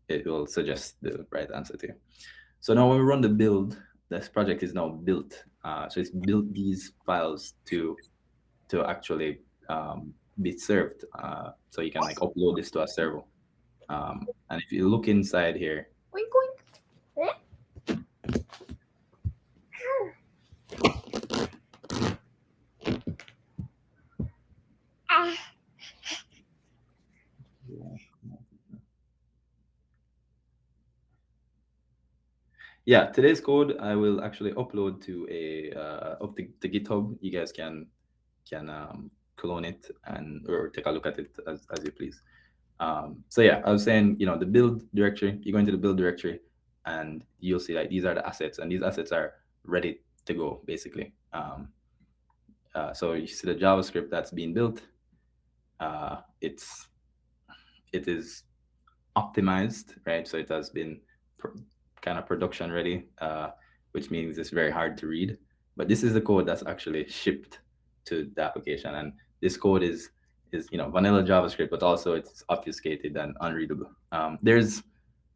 it will suggest the right answer to you. So now when we run the build, this project is now built. So it's built these files to actually be served. So you can upload this to a server. And if you look inside here, yeah, today's code I will actually upload to to GitHub. You guys can clone it or take a look at it as you please. So yeah, I was saying, the build directory, you go into the build directory and you'll see like these are the assets, and these assets are ready to go basically. So you see the JavaScript that's being built. It is optimized, right? So it has been kind of production ready, which means it's very hard to read. But this is the code that's actually shipped to the application, and this code is vanilla JavaScript, but also it's obfuscated and unreadable. There's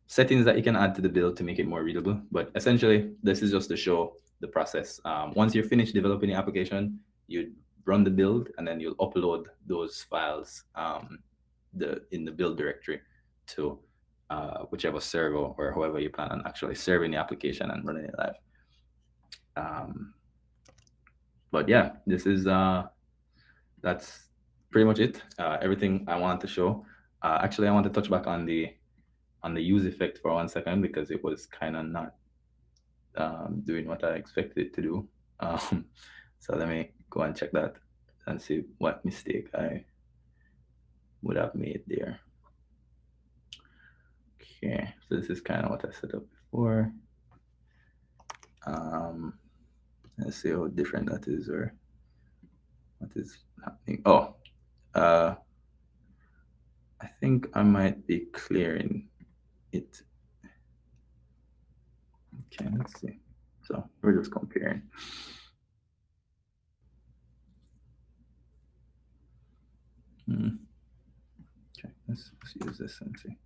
settings that you can add to the build to make it more readable, but essentially this is just to show the process. Once you're finished developing the application, you run the build, and then you'll upload those files in the build directory to whichever server or however you plan on actually serving the application and running it live. But yeah, this is that's pretty much it. Everything I wanted to show. Actually, I want to touch back on the on the use effect for 1 second because it was kind of not doing what I expected it to do. So let me go and check that and see what mistake I would have made there. Okay, so this is kind of what I set up before. Let's see how different that is or what is happening. Oh, I think I might be clearing it. Okay, let's see. So we're just comparing. Okay, let's use this and see.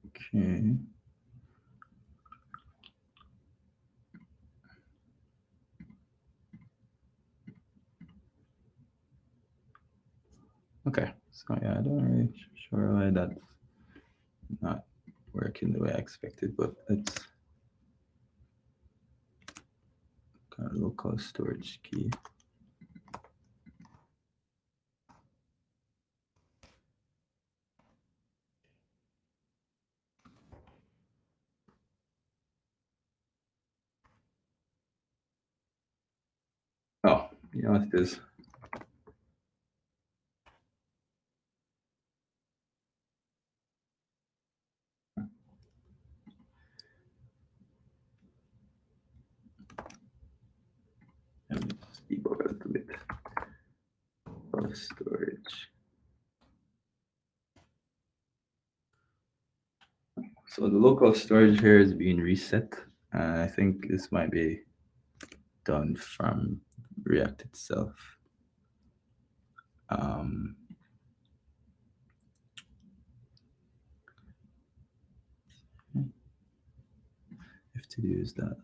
Okay. Okay, so yeah, I don't really sure why that's not working the way I expected, but let's got a local storage key. Oh, you know what it is? Let me just debug a little bit. Storage. So the local storage here is being reset. I think this might be done from React itself. If to use that.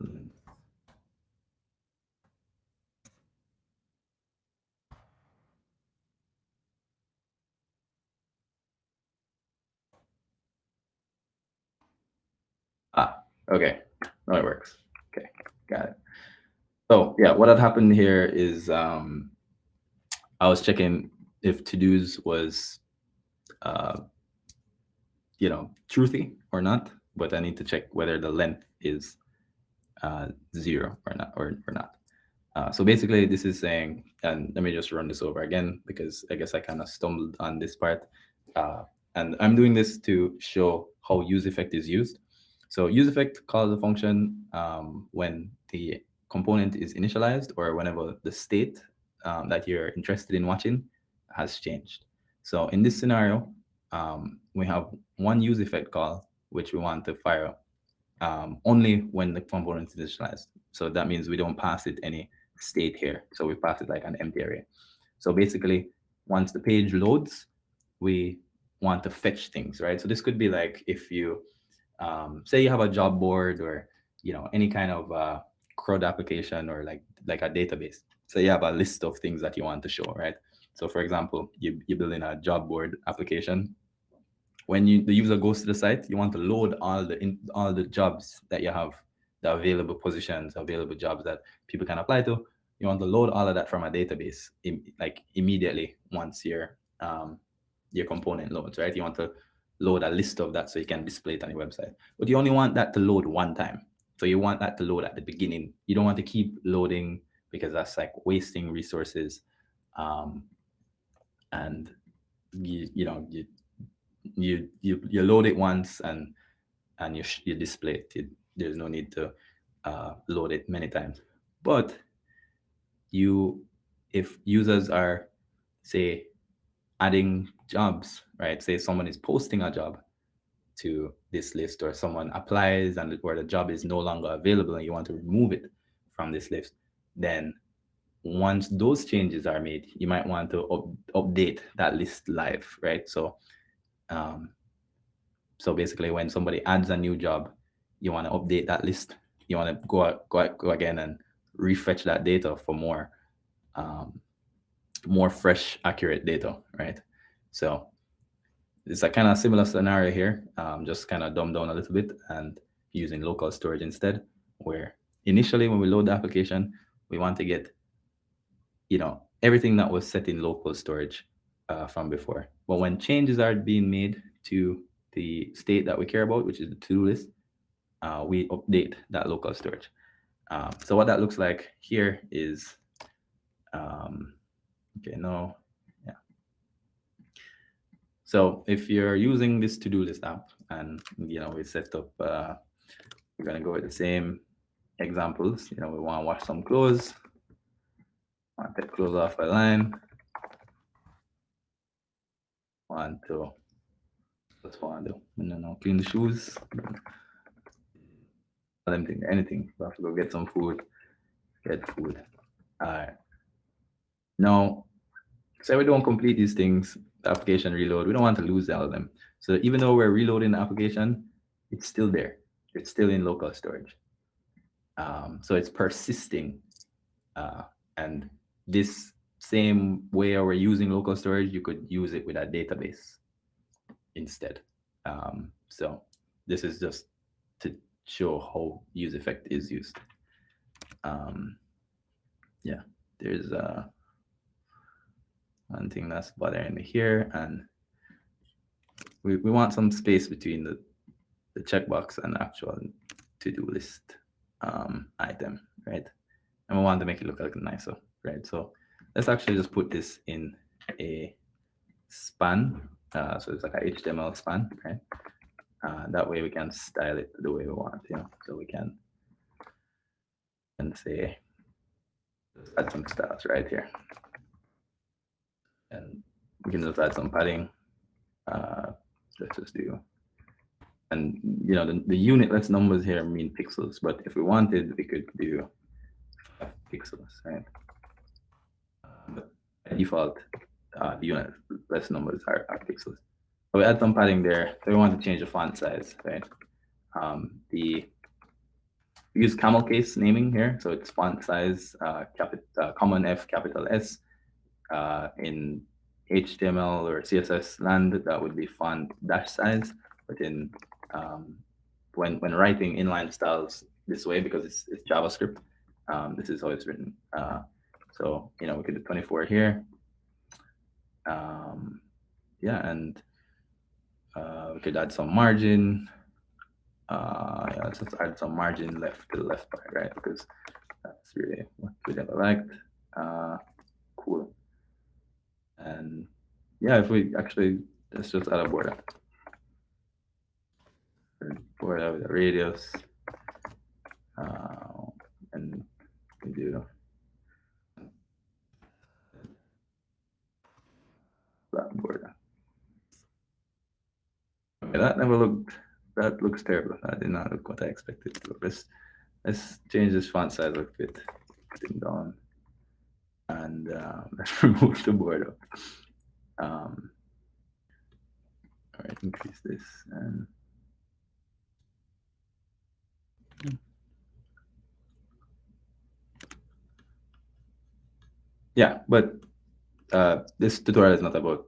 Okay. No, it works. Okay, got it. So yeah, what had happened here is I was checking if to-dos was truthy or not, but I need to check whether the length is 0 or not. So basically this is saying, and let me just run this over again because I guess I kind of stumbled on this part. And I'm doing this to show how useEffect is used. So useEffect calls a function when the component is initialized or whenever the state that you're interested in watching has changed. So in this scenario, we have one useEffect call, which we want to fire only when the component is initialized. So that means we don't pass it any state here. So we pass it like an empty array. So basically, once the page loads, we want to fetch things, right? So this could be like if you say you have a job board or any kind of CRUD application or like a database. So you have a list of things that you want to show, right? So for example, you're building a job board application. When the user goes to the site, you want to load all the jobs that you have, the available positions, available jobs that people can apply to. You want to load all of that from a database like immediately once your component loads, right? You want to load a list of that so you can display it on your website. But you only want that to load one time. So you want that to load at the beginning. You don't want to keep loading because that's like wasting resources. And you load it once and you display it. There's no need to load it many times. But if users are, say, adding jobs, right? Say someone is posting a job to this list, or someone applies and where the job is no longer available and you want to remove it from this list, then once those changes are made, you might want to update that list live, right? So basically, when somebody adds a new job, you want to update that list. You want to go again and refetch that data for more fresh, accurate data, right? So it's a kind of similar scenario here, just kind of dumbed down a little bit and using local storage instead, where initially when we load the application, we want to get, everything that was set in local storage from before. But when changes are being made to the state that we care about, which is the to-do list, we update that local storage. So what that looks like here is, okay, no, yeah. So if you're using this to-do list app and, we set up, we're going to go with the same examples. We want to wash some clothes. I want to take clothes off a line. Just want to clean the shoes. Anything. We have to go get some food. Get food. All right. Now, say we don't complete these things, the application reload. We don't want to lose all of them. So even though we're reloading the application, it's still there. It's still in local storage. So it's persisting. And this same way we're using local storage, you could use it with a database instead. So this is just to show how useEffect is used. Yeah, there's one thing that's bothering me here, and we want some space between the checkbox and the actual to-do list item, right? And we want to make it look like nicer, right? So let's actually just put this in a span. So it's like a HTML span, right? That way we can style it the way we want, so we can say, let's add some styles right here. And we can just add some padding. Let's just do, and the unitless numbers here mean pixels, but if we wanted, we could do 5 pixels, right? But by default, the unitless numbers are pixels. So we add some padding there. So we want to change the font size, right? We use camel case naming here, so it's font size, common F, capital S. In HTML or CSS land, that would be font dash size. But in when writing inline styles this way, because it's JavaScript, this is how it's written. So we could do 24 here. Yeah, and we could add some margin. Yeah, let's just add some margin left to the left part, right? Because that's really what we never liked. Cool. And yeah, if we actually, let's just add a border. Border with a radius. And we do that border. Okay, that never looked, that looks terrible. That did not look what I expected to look. Let's change this font size a bit. Put it down. And let's remove the border. All right, increase this. And yeah, but this tutorial is not about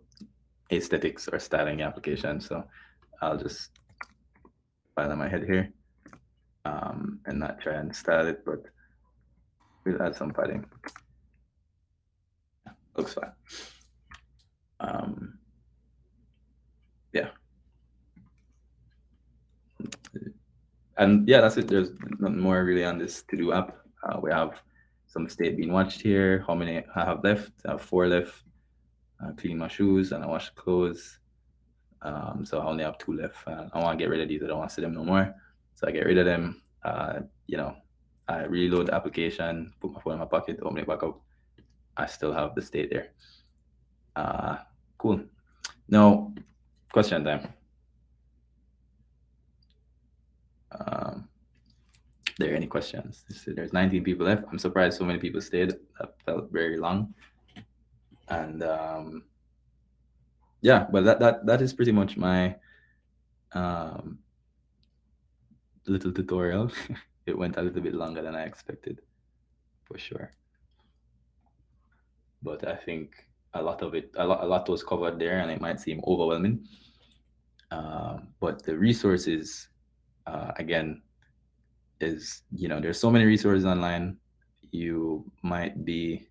aesthetics or styling application, so I'll just file in my head here and not try and style it, but we'll add some padding. Looks fine. Yeah. And yeah, that's it. There's nothing more really on this to-do app. We have some state being watched here. How many I have left? I have 4 left. Clean my shoes and I wash clothes. So I only have 2 left. I want to get rid of these. I don't want to see them no more. So I get rid of them. I reload the application, put my phone in my pocket, open it back up. I still have the state there. Cool. Now, question time. There are any questions? There's 19 people left. I'm surprised so many people stayed. That felt very long. And yeah, but that is pretty much my little tutorial. It went a little bit longer than I expected, for sure. But I think a lot of it, a lot was covered there, and it might seem overwhelming. But the resources, again, is, there's so many resources online. You might be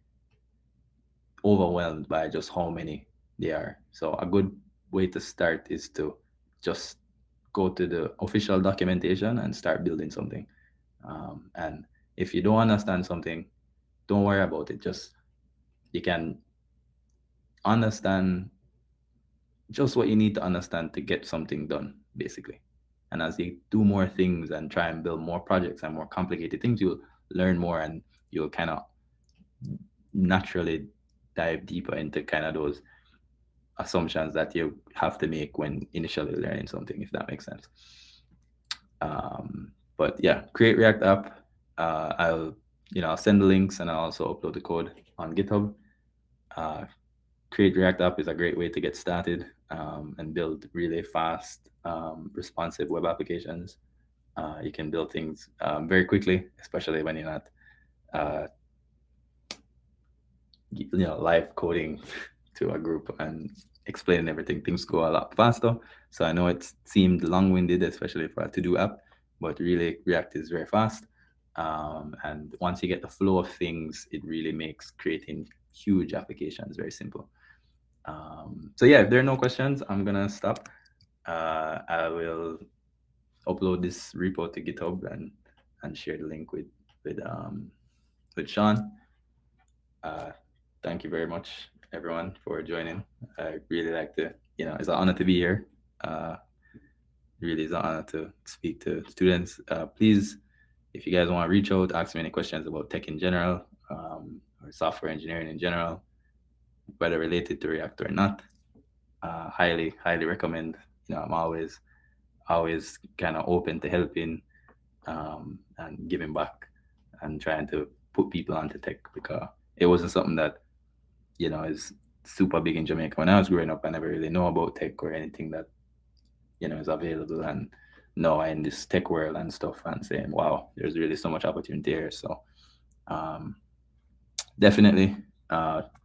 overwhelmed by just how many there are. So a good way to start is to just go to the official documentation and start building something. And if you don't understand something, don't worry about it. Just, you can understand just what you need to understand to get something done, basically. And as you do more things and try and build more projects and more complicated things, you'll learn more, and you'll kind of naturally dive deeper into kind of those assumptions that you have to make when initially learning something, if that makes sense. But yeah, create React app. I'll send the links, and I'll also upload the code on GitHub. Create React app is a great way to get started, and build really fast, responsive web applications. You can build things very quickly, especially when you're not uh, live coding to a group and explaining everything. Things go a lot faster. So I know it seemed long-winded, especially for a to-do app, but really React is very fast. And once you get the flow of things, it really makes creating huge applications very simple. So yeah, if there are no questions, I'm gonna stop. I will upload this repo to GitHub and share the link with Sean. Thank you very much, everyone, for joining. I really like to, it's an honor to be here. Really is an honor to speak to students. Please, if you guys want to reach out, ask me any questions about tech in general, or software engineering in general, whether related to React or not. Highly, highly recommend. I'm always kind of open to helping, and giving back, and trying to put people onto tech, because it wasn't something that is super big in Jamaica. When I was growing up, I never really know about tech or anything that is available. And now I'm in this tech world and stuff, and saying, wow, there's really so much opportunity here. So um, definitely,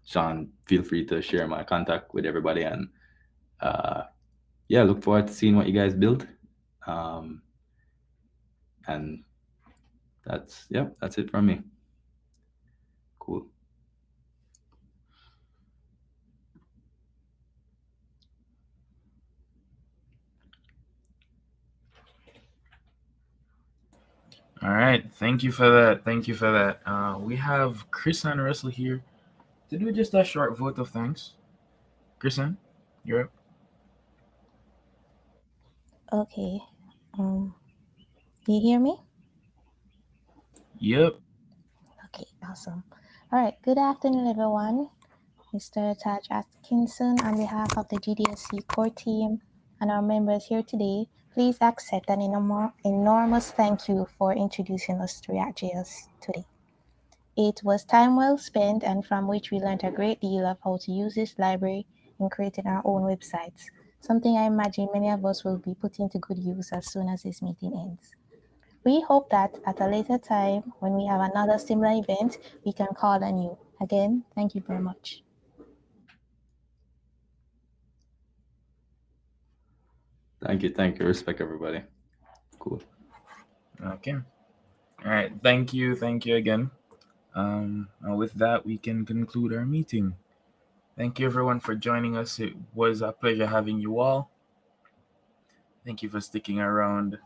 Sean, feel free to share my contact with everybody, and yeah, look forward to seeing what you guys build. And that's it from me. Cool. All right. Thank you for that. Thank you for that. We have Chris and Russell here to do just a short vote of thanks. Christian, you're up. Okay. Do you hear me? Yep. Okay, awesome. All right. Good afternoon, everyone. Mr. Tahj Atkinson, on behalf of the GDSC core team and our members here today, please accept an enormous thank you for introducing us to React.js today. It was time well spent, and from which we learned a great deal of how to use this library in creating our own websites, something I imagine many of us will be putting to good use as soon as this meeting ends. We hope that at a later time, when we have another similar event, we can call on you. Again, thank you very much. Thank you. Respect, everybody. Cool. Okay. All right. Thank you. Thank you again. With that, we can conclude our meeting. Thank you, everyone, for joining us. It was a pleasure having you all. Thank you for sticking around.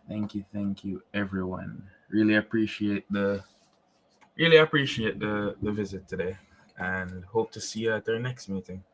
Thank you, everyone. Really appreciate the visit today, and hope to see you at our next meeting.